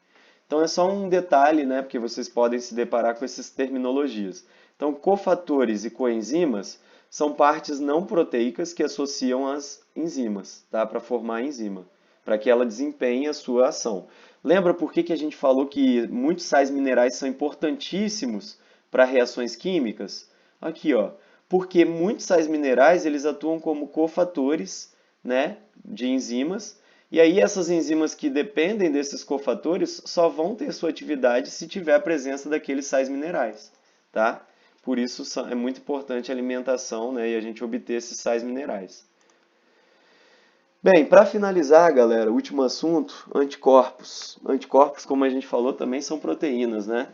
Então é só um detalhe, né, porque vocês podem se deparar com essas terminologias. Então, cofatores e coenzimas são partes não proteicas que associam as enzimas, tá, para formar a enzima. para que ela desempenhe a sua ação. Lembra por que a gente falou que muitos sais minerais são importantíssimos para reações químicas? Aqui, ó, porque muitos sais minerais eles atuam como cofatores, né, de enzimas, e aí essas enzimas que dependem desses cofatores só vão ter sua atividade se tiver a presença daqueles sais minerais, tá? Por isso é muito importante a alimentação, né, e a gente obter esses sais minerais. Bem, para finalizar, galera, o último assunto, anticorpos. Anticorpos, como a gente falou, também são proteínas, né?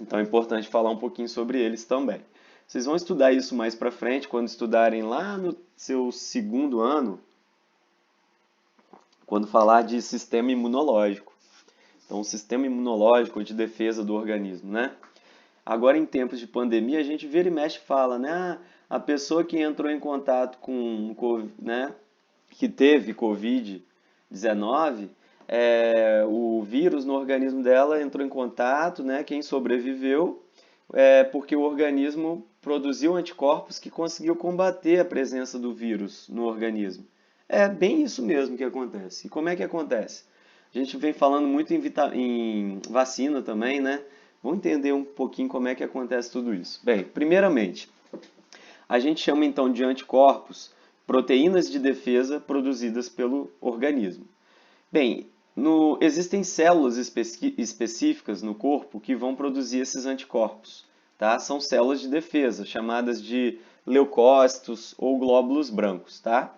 Então é importante falar um pouquinho sobre eles também. Vocês vão estudar isso mais para frente, quando estudarem lá no seu segundo ano, quando falar de sistema imunológico. Então, o sistema imunológico de defesa do organismo, né? Agora, em tempos de pandemia, a gente vira e mexe e fala, né? A pessoa que entrou em contato com, né, que teve Covid-19, o vírus no organismo dela entrou em contato, né? Quem sobreviveu, porque o organismo produziu anticorpos que conseguiu combater a presença do vírus no organismo. É bem isso mesmo que acontece. E como é que acontece? A gente vem falando muito em vacina também, né? Vamos entender um pouquinho como é que acontece tudo isso. Bem, primeiramente, a gente chama então de anticorpos proteínas de defesa produzidas pelo organismo. Bem, existem células específicas no corpo que vão produzir esses anticorpos, tá? São células de defesa, chamadas de leucócitos ou glóbulos brancos, tá?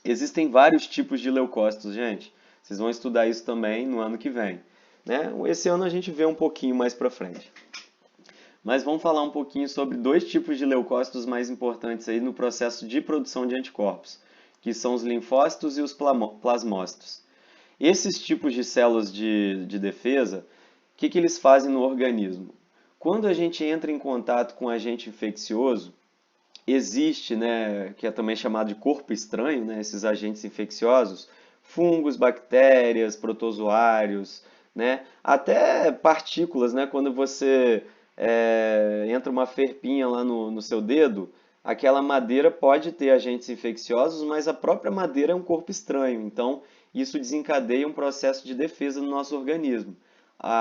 Existem vários tipos de leucócitos, gente. Vocês vão estudar isso também no ano que vem, né? Esse ano a gente vê um pouquinho mais para frente. Mas vamos falar um pouquinho sobre dois tipos de leucócitos mais importantes aí no processo de produção de anticorpos, que são os linfócitos e os plasmócitos. Esses tipos de células de defesa, o que eles fazem no organismo? Quando a gente entra em contato com um agente infeccioso, existe, né, que é também chamado de corpo estranho, né, esses agentes infecciosos, fungos, bactérias, protozoários, né, até partículas, né, quando você entra uma ferpinha lá no seu dedo, aquela madeira pode ter agentes infecciosos, mas a própria madeira é um corpo estranho, então isso desencadeia um processo de defesa no nosso organismo.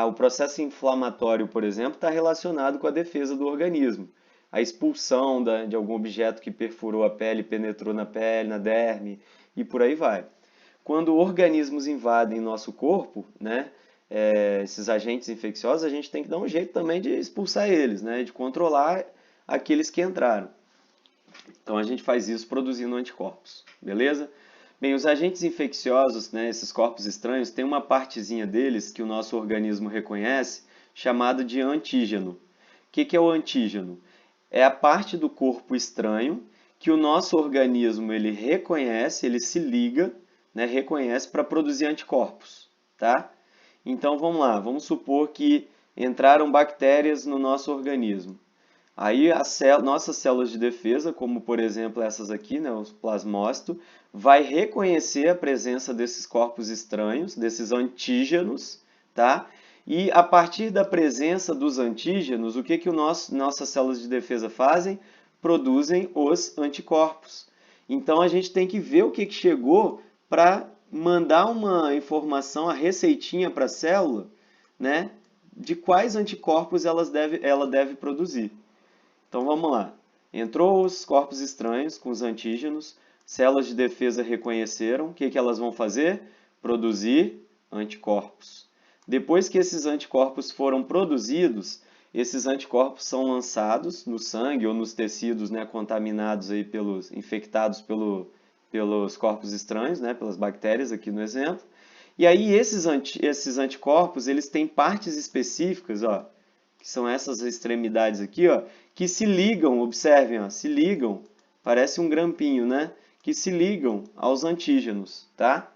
O processo inflamatório, por exemplo, está relacionado com a defesa do organismo. A expulsão de algum objeto que perfurou a pele, penetrou na pele, na derme e por aí vai. Quando organismos invadem nosso corpo, né, esses agentes infecciosos, a gente tem que dar um jeito também de expulsar eles, né, de controlar aqueles que entraram. Então a gente faz isso produzindo anticorpos, beleza? Bem, os agentes infecciosos, né, esses corpos estranhos, tem uma partezinha deles que o nosso organismo reconhece, chamada de antígeno. O que é o antígeno? É a parte do corpo estranho que o nosso organismo ele reconhece, ele se liga, né, reconhece para produzir anticorpos, tá? Então vamos lá, vamos supor que entraram bactérias no nosso organismo. Aí nossas células de defesa, como por exemplo essas aqui, né, os plasmócitos, vai reconhecer a presença desses corpos estranhos, desses antígenos, tá? E a partir da presença dos antígenos, o que nossas células de defesa fazem? Produzem os anticorpos. Então a gente tem que ver o que chegou para mandar uma informação, a receitinha para a célula, né, de quais anticorpos ela deve produzir. Então vamos lá. Entrou os corpos estranhos com os antígenos, células de defesa reconheceram, o que elas vão fazer? Produzir anticorpos. Depois que esses anticorpos foram produzidos, esses anticorpos são lançados no sangue ou nos tecidos, né, contaminados aí infectados pelos corpos estranhos, né, pelas bactérias aqui no exemplo. E aí esses anticorpos, eles têm partes específicas, ó, que são essas extremidades aqui, ó, que se ligam, observem, ó, se ligam, parece um grampinho, né, que se ligam aos antígenos, tá?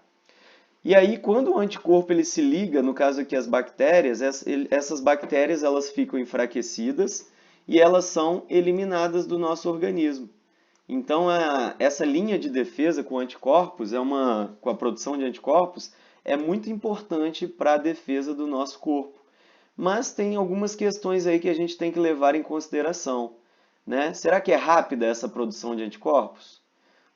E aí, quando o anticorpo ele se liga, no caso aqui as bactérias, essas bactérias elas ficam enfraquecidas e elas são eliminadas do nosso organismo. Então, essa linha de defesa com anticorpos, com a produção de anticorpos, é muito importante para a defesa do nosso corpo. Mas tem algumas questões aí que a gente tem que levar em consideração, né? Será que é rápida essa produção de anticorpos?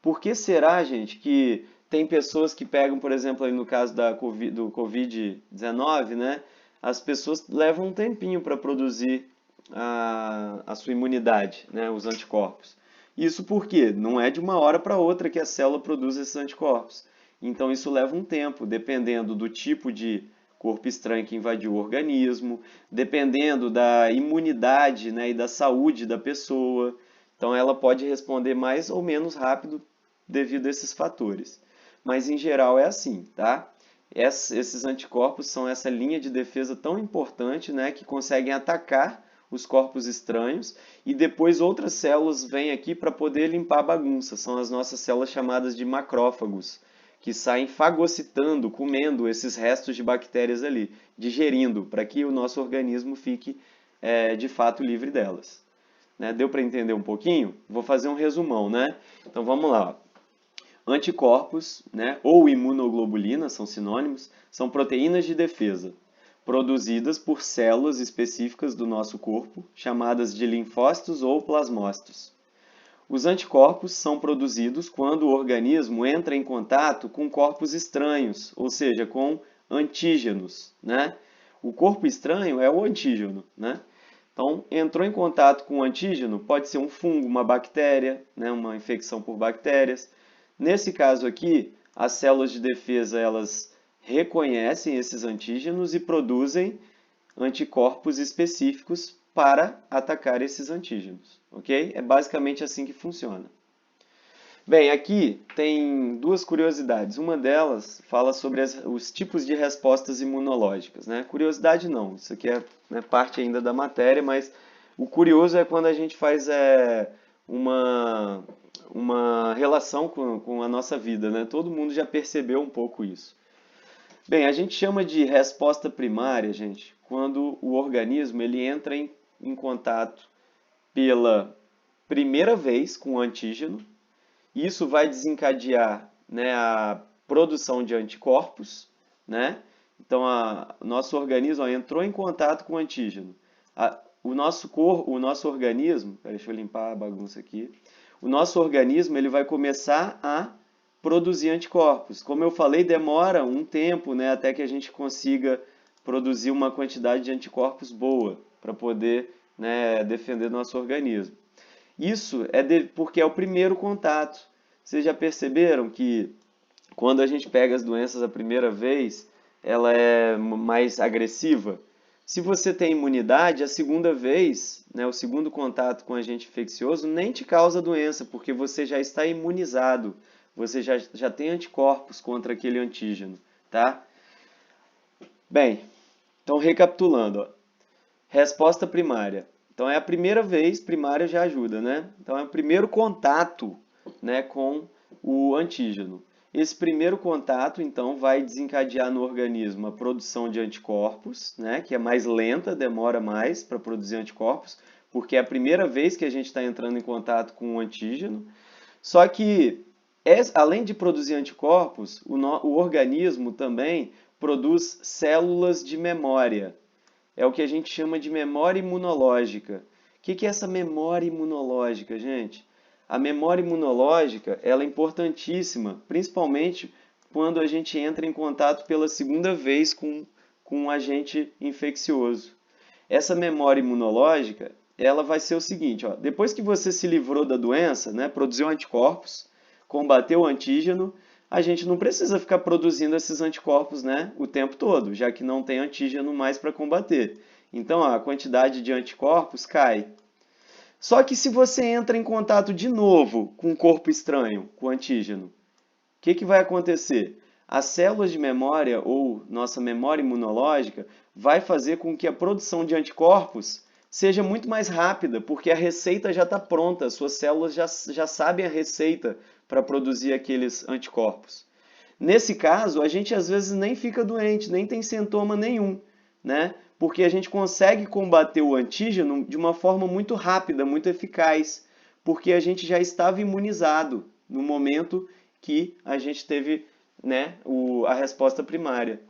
Por que será, gente, que tem pessoas que pegam, por exemplo, aí no caso do Covid-19, né? As pessoas levam um tempinho para produzir a sua imunidade, né? Os anticorpos. Isso porque não é de uma hora para outra que a célula produz esses anticorpos. Então isso leva um tempo, dependendo do tipo de corpo estranho que invadiu o organismo, dependendo da imunidade, né, e da saúde da pessoa. Então ela pode responder mais ou menos rápido devido a esses fatores. Mas em geral é assim, tá? Esses anticorpos são essa linha de defesa tão importante, né, que conseguem atacar os corpos estranhos e depois outras células vêm aqui para poder limpar a bagunça. São as nossas células chamadas de macrófagos, que saem fagocitando, comendo esses restos de bactérias ali, digerindo, para que o nosso organismo fique de fato livre delas. Né? Deu para entender um pouquinho? Vou fazer um resumão, né? Então vamos lá. Anticorpos, né, ou imunoglobulina, são sinônimos, são proteínas de defesa, produzidas por células específicas do nosso corpo, chamadas de linfócitos ou plasmócitos. Os anticorpos são produzidos quando o organismo entra em contato com corpos estranhos, ou seja, com antígenos, né? O corpo estranho é o antígeno, né? Então, entrou em contato com o antígeno, pode ser um fungo, uma bactéria, né? Uma infecção por bactérias. Nesse caso aqui, as células de defesa, elas reconhecem esses antígenos e produzem anticorpos específicos para atacar esses antígenos, ok? É basicamente assim que funciona. Bem, aqui tem duas curiosidades. Uma delas fala sobre os tipos de respostas imunológicas, né? Curiosidade não, isso aqui é, né, parte ainda da matéria, mas o curioso é quando a gente faz uma relação com a nossa vida, né? Todo mundo já percebeu um pouco isso. Bem, a gente chama de resposta primária, gente, quando o organismo ele entra em contato pela primeira vez com o antígeno. Isso vai desencadear, né, a produção de anticorpos, né? Então, o nosso organismo entrou em contato com o antígeno. O nosso organismo, deixa eu limpar a bagunça aqui. O nosso organismo ele vai começar a produzir anticorpos. Como eu falei, demora um tempo, né, até que a gente consiga produzir uma quantidade de anticorpos boa para poder, né, defender nosso organismo. Isso é porque é o primeiro contato. Vocês já perceberam que quando a gente pega as doenças a primeira vez, ela é mais agressiva? Se você tem imunidade, a segunda vez, né, o segundo contato com agente infeccioso nem te causa doença, porque você já está imunizado. Você já tem anticorpos contra aquele antígeno, tá? Bem, então recapitulando, ó. Resposta primária. Então é a primeira vez, primária já ajuda, né? Então é o primeiro contato, né, com o antígeno. Esse primeiro contato, então, vai desencadear no organismo a produção de anticorpos, né, que é mais lenta, demora mais para produzir anticorpos, porque é a primeira vez que a gente está entrando em contato com o antígeno. Só que, além de produzir anticorpos, o organismo também produz células de memória. É o que a gente chama de memória imunológica. O que é essa memória imunológica, gente? A memória imunológica ela é importantíssima, principalmente quando a gente entra em contato pela segunda vez com um agente infeccioso. Essa memória imunológica ela vai ser o seguinte, ó, depois que você se livrou da doença, né, produziu anticorpos, combateu o antígeno, a gente não precisa ficar produzindo esses anticorpos, né, o tempo todo, já que não tem antígeno mais para combater. Então a quantidade de anticorpos cai. Só que se você entra em contato de novo com um corpo estranho, com antígeno, o que vai acontecer? As células de memória, ou nossa memória imunológica, vai fazer com que a produção de anticorpos seja muito mais rápida, porque a receita já está pronta, as suas células já sabem a receita para produzir aqueles anticorpos. Nesse caso, a gente às vezes nem fica doente, nem tem sintoma nenhum, né? Porque a gente consegue combater o antígeno de uma forma muito rápida, muito eficaz, porque a gente já estava imunizado no momento que a gente teve, né, a resposta primária.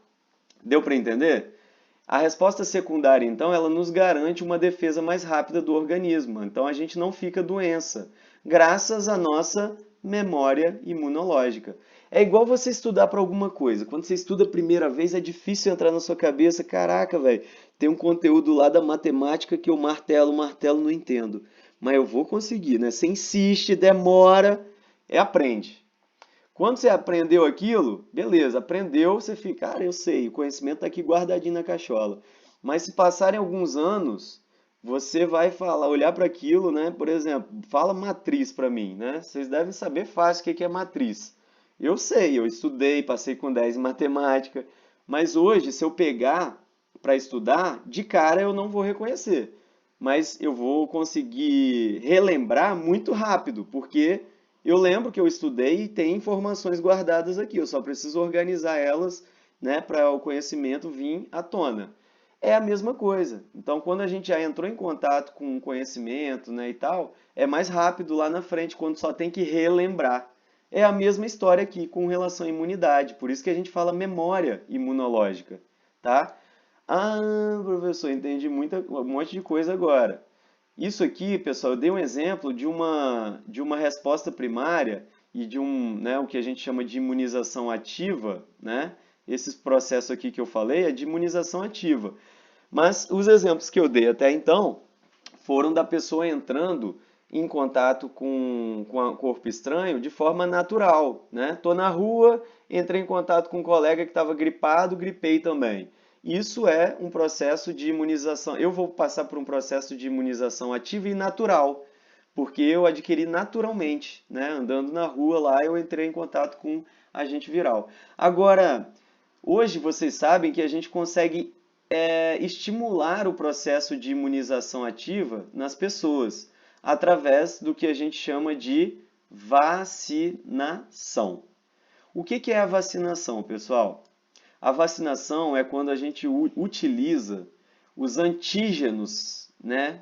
Deu para entender? A resposta secundária, então, ela nos garante uma defesa mais rápida do organismo. Então, a gente não fica doença, graças à nossa memória imunológica. É igual você estudar para alguma coisa. Quando você estuda a primeira vez, é difícil entrar na sua cabeça. Caraca, velho, tem um conteúdo lá da matemática que eu martelo, não entendo. Mas eu vou conseguir, né? Você insiste, demora, aprende. Quando você aprendeu aquilo, beleza, aprendeu, você fica, cara, eu sei, o conhecimento está aqui guardadinho na cachola. Mas se passarem alguns anos, você vai falar, olhar para aquilo, né? Por exemplo, fala matriz para mim, né? Vocês devem saber fácil o que é matriz. Eu sei, eu estudei, passei com 10 em matemática, mas hoje, se eu pegar para estudar, de cara eu não vou reconhecer. Mas eu vou conseguir relembrar muito rápido, porque eu lembro que eu estudei e tem informações guardadas aqui. Eu só preciso organizar elas, né, para o conhecimento vir à tona. É a mesma coisa. Então, quando a gente já entrou em contato com o conhecimento, né, e tal, é mais rápido lá na frente, quando só tem que relembrar. É a mesma história aqui com relação à imunidade. Por isso que a gente fala memória imunológica, tá? Ah, professor, entendi um monte de coisa agora. Isso aqui, pessoal, eu dei um exemplo de uma resposta primária e de né, o que a gente chama de imunização ativa, né? Esse processo aqui que eu falei é de imunização ativa. Mas os exemplos que eu dei até então foram da pessoa entrando em contato com o corpo estranho de forma natural, né? Tô na rua, entrei em contato com um colega que estava gripado, gripei também. Isso é um processo de imunização. Eu vou passar por um processo de imunização ativa e natural, porque eu adquiri naturalmente, né? Andando na rua lá, eu entrei em contato com agente viral. Agora, hoje vocês sabem que a gente consegue estimular o processo de imunização ativa nas pessoas através do que a gente chama de vacinação. O que é a vacinação, pessoal? A vacinação é quando a gente utiliza os antígenos, né,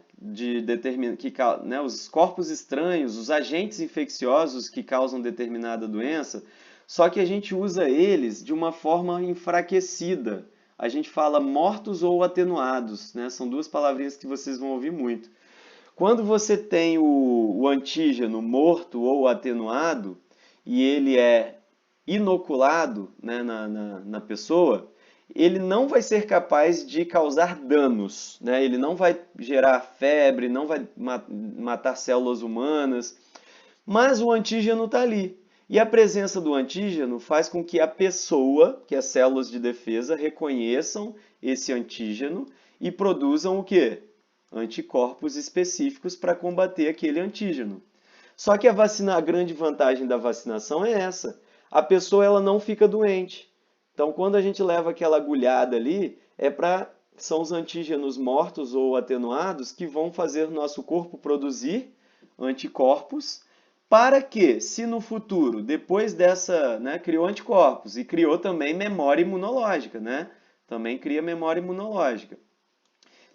os corpos estranhos, os agentes infecciosos que causam determinada doença, só que a gente usa eles de uma forma enfraquecida. A gente fala mortos ou atenuados, né? São duas palavrinhas que vocês vão ouvir muito. Quando você tem o antígeno morto ou atenuado e ele é inoculado, né, na pessoa, ele não vai ser capaz de causar danos, né? Ele não vai gerar febre, não vai matar células humanas, mas o antígeno está ali. E a presença do antígeno faz com que a pessoa, que as células de defesa, reconheçam esse antígeno e produzam o quê? Anticorpos específicos para combater aquele antígeno. Só que a grande vantagem da vacinação é essa. A pessoa ela não fica doente. Então, quando a gente leva aquela agulhada ali, são os antígenos mortos ou atenuados que vão fazer o nosso corpo produzir anticorpos para que, se no futuro, depois dessa, né, criou anticorpos e criou também memória imunológica, né? Também cria memória imunológica.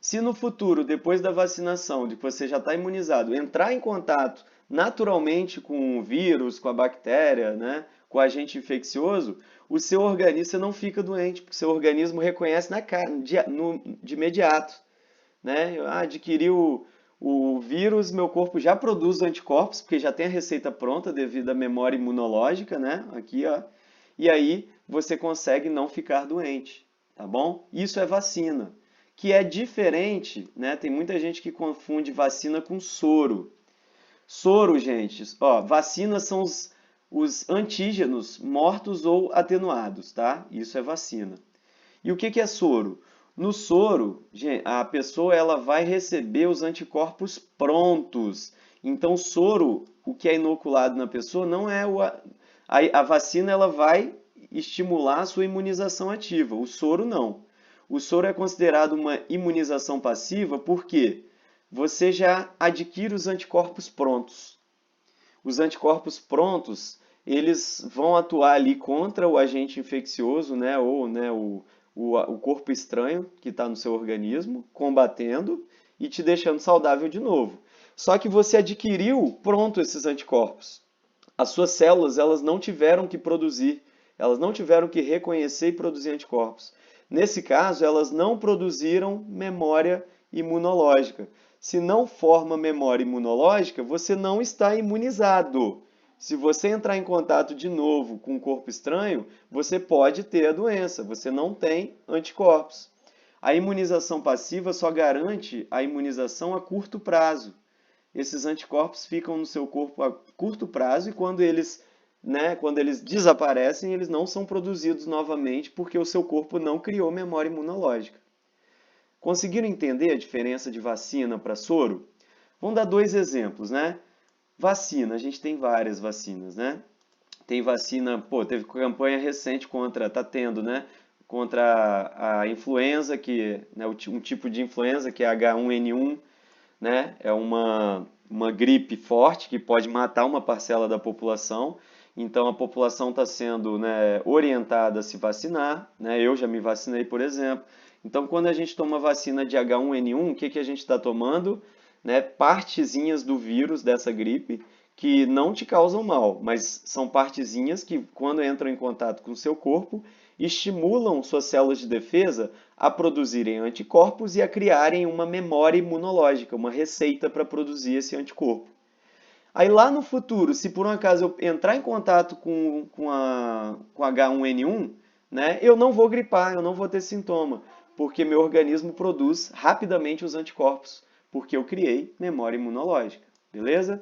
Se no futuro, depois da vacinação, de que você já está imunizado, entrar em contato naturalmente com o vírus, com a bactéria, né, com o agente infeccioso, o seu organismo, você não fica doente, porque o seu organismo reconhece de imediato. Né? Adquiriu o vírus, meu corpo já produz anticorpos, porque já tem a receita pronta devido à memória imunológica, né? Aqui, ó. E aí você consegue não ficar doente, tá bom? Isso é vacina, que é diferente, né? Tem muita gente que confunde vacina com soro. Soro, gente, ó, vacinas são os antígenos mortos ou atenuados, tá? Isso é vacina. E o que é soro? No soro, a pessoa ela vai receber os anticorpos prontos. Então, soro, o que é inoculado na pessoa, não é a vacina ela vai estimular a sua imunização ativa. O soro não. O soro é considerado uma imunização passiva porque você já adquire os anticorpos prontos. Os anticorpos prontos, eles vão atuar ali contra o agente infeccioso, né, ou né, o corpo estranho que está no seu organismo, combatendo e te deixando saudável de novo. Só que você adquiriu pronto esses anticorpos. As suas células elas não tiveram que produzir, elas não tiveram que reconhecer e produzir anticorpos. Nesse caso, elas não produziram memória imunológica. Se não forma memória imunológica, você não está imunizado. Se você entrar em contato de novo com um corpo estranho, você pode ter a doença, você não tem anticorpos. A imunização passiva só garante a imunização a curto prazo. Esses anticorpos ficam no seu corpo a curto prazo e quando eles desaparecem, eles não são produzidos novamente porque o seu corpo não criou memória imunológica. Conseguiram entender a diferença de vacina para soro? Vamos dar dois exemplos, né? Vacina, a gente tem várias vacinas, né? Tem vacina, teve campanha recente tá tendo, né? Contra a influenza, um tipo de influenza que é H1N1, né? É uma gripe forte que pode matar uma parcela da população. Então a população está sendo, né, orientada a se vacinar, né? Eu já me vacinei, por exemplo. Então quando a gente toma vacina de H1N1, o que a gente está tomando? Né, partezinhas do vírus dessa gripe que não te causam mal, mas são partezinhas que, quando entram em contato com o seu corpo, estimulam suas células de defesa a produzirem anticorpos e a criarem uma memória imunológica, uma receita para produzir esse anticorpo. Aí lá no futuro, se por um acaso eu entrar em contato com H1N1, né, eu não vou gripar, eu não vou ter sintoma, porque meu organismo produz rapidamente os anticorpos, porque eu criei memória imunológica, beleza?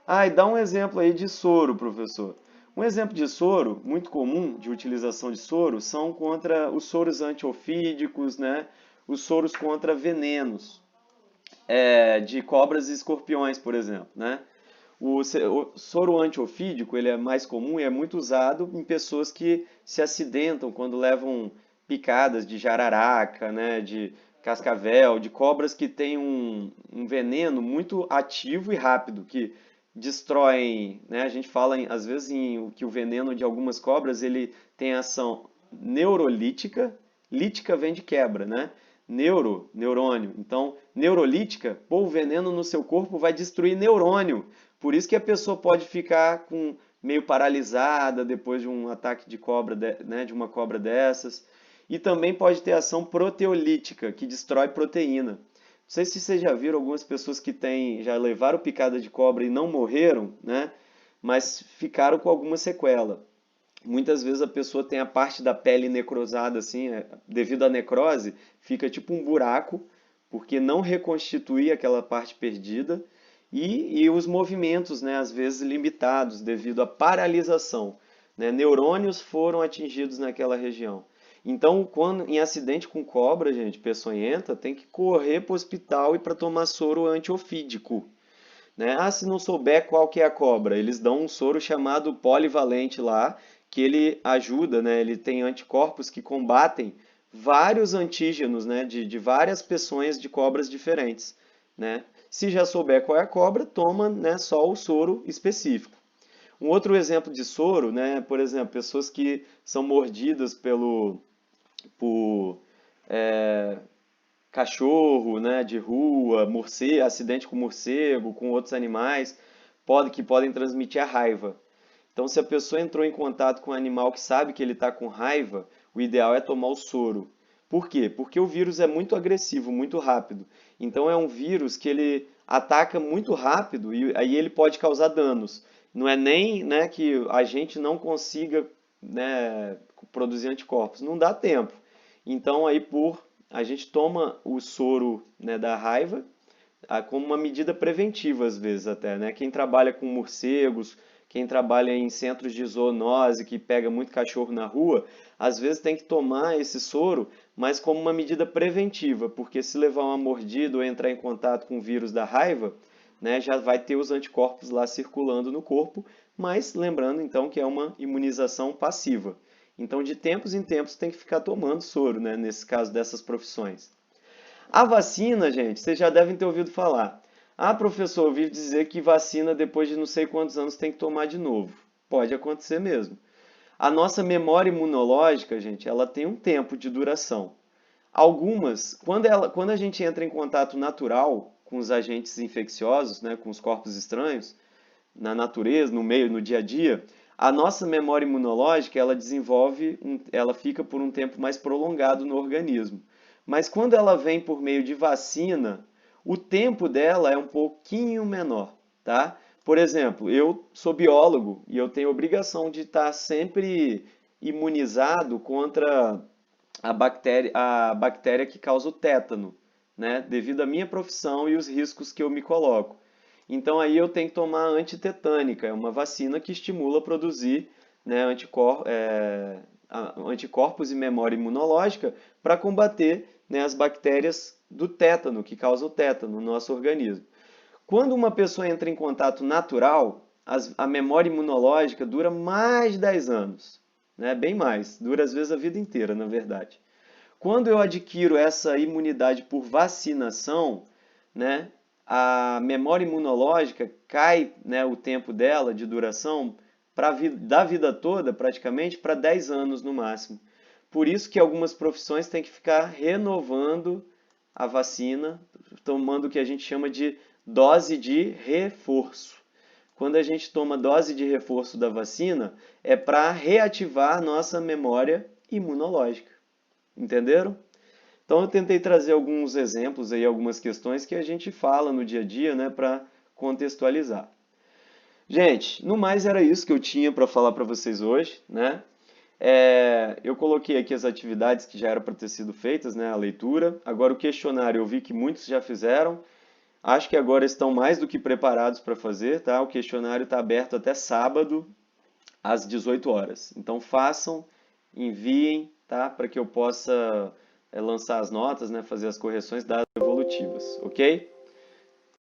E dá um exemplo aí de soro, professor. Um exemplo de soro, muito comum de utilização de soro, são contra os soros antiofídicos, né? Os soros contra venenos, de cobras e escorpiões, por exemplo, né? O soro antiofídico ele é mais comum e é muito usado em pessoas que se acidentam quando levam picadas de jararaca, né, de cascavel, de cobras que têm um veneno muito ativo e rápido, que destroem, né, a gente fala às vezes que o veneno de algumas cobras ele tem ação neurolítica, lítica vem de quebra, né? Neurônio. Então, neurolítica, o veneno no seu corpo vai destruir neurônio. Por isso que a pessoa pode ficar meio paralisada depois de um ataque de cobra, né, de uma cobra dessas. E também pode ter ação proteolítica, que destrói proteína. Não sei se vocês já viram algumas pessoas que já levaram picada de cobra e não morreram, né, mas ficaram com alguma sequela. Muitas vezes a pessoa tem a parte da pele necrosada, assim, devido à necrose, fica tipo um buraco, porque não reconstitui aquela parte perdida, e os movimentos, né, às vezes limitados, devido à paralisação, né? Neurônios foram atingidos naquela região. Então, quando em acidente com cobra, gente, peçonhenta, tem que correr para o hospital e para tomar soro antiofídico. Né? Se não souber qual que é a cobra, eles dão um soro chamado polivalente lá, que ele ajuda, né? Ele tem anticorpos que combatem vários antígenos, né? De várias peçonhas de cobras diferentes, né? Se já souber qual é a cobra, toma, né, só o soro específico. Um outro exemplo de soro, né? Por exemplo, pessoas que são mordidas por cachorro, né, de rua, morcego, acidente com morcego, com outros animais, que podem transmitir a raiva. Então, se a pessoa entrou em contato com um animal que sabe que ele está com raiva, o ideal é tomar o soro. Por quê? Porque o vírus é muito agressivo, muito rápido. Então, é um vírus que ele ataca muito rápido e aí ele pode causar danos. Não é nem, né, que a gente não consiga, né, produzir anticorpos. Não dá tempo. Então, aí a gente toma o soro, né, da raiva como uma medida preventiva, às vezes até, né? Quem trabalha com morcegos, quem trabalha em centros de zoonose, que pega muito cachorro na rua, às vezes tem que tomar esse soro, mas como uma medida preventiva, porque se levar uma mordida ou entrar em contato com o vírus da raiva, né, já vai ter os anticorpos lá circulando no corpo, mas lembrando então que é uma imunização passiva. Então, de tempos em tempos, tem que ficar tomando soro, né, nesse caso dessas profissões. A vacina, gente, vocês já devem ter ouvido falar. Professor, eu ouvi dizer que vacina depois de não sei quantos anos tem que tomar de novo. Pode acontecer mesmo. A nossa memória imunológica, gente, ela tem um tempo de duração. Algumas, quando a gente entra em contato natural com os agentes infecciosos, né, com os corpos estranhos, na natureza, no meio, no dia a dia, a nossa memória imunológica, ela fica por um tempo mais prolongado no organismo. Mas quando ela vem por meio de vacina, o tempo dela é um pouquinho menor, tá? Por exemplo, eu sou biólogo e eu tenho a obrigação de estar sempre imunizado contra a bactéria que causa o tétano, né? Devido à minha profissão e os riscos que eu me coloco. Então aí eu tenho que tomar antitetânica, é uma vacina que estimula a produzir, né, anticorpos e memória imunológica para combater, né, as bactérias do tétano, que causam o tétano no nosso organismo. Quando uma pessoa entra em contato natural, a memória imunológica dura mais de 10 anos, né? Bem mais, dura às vezes a vida inteira, na verdade. Quando eu adquiro essa imunidade por vacinação, né, a memória imunológica cai, né, o tempo dela de duração da vida toda, praticamente, para 10 anos no máximo. Por isso que algumas profissões têm que ficar renovando a vacina, tomando o que a gente chama de dose de reforço. Quando a gente toma dose de reforço da vacina, é para reativar nossa memória imunológica. Entenderam? Então eu tentei trazer alguns exemplos aí, algumas questões que a gente fala no dia a dia, né, para contextualizar. Gente, no mais era isso que eu tinha para falar para vocês hoje, né? Eu coloquei aqui as atividades que já eram para ter sido feitas, né, a leitura. Agora o questionário eu vi que muitos já fizeram. Acho que agora estão mais do que preparados para fazer, tá? O questionário está aberto até sábado, às 18 horas. Então façam, enviem, tá? Para que eu possa lançar as notas, né? Fazer as correções das evolutivas, ok?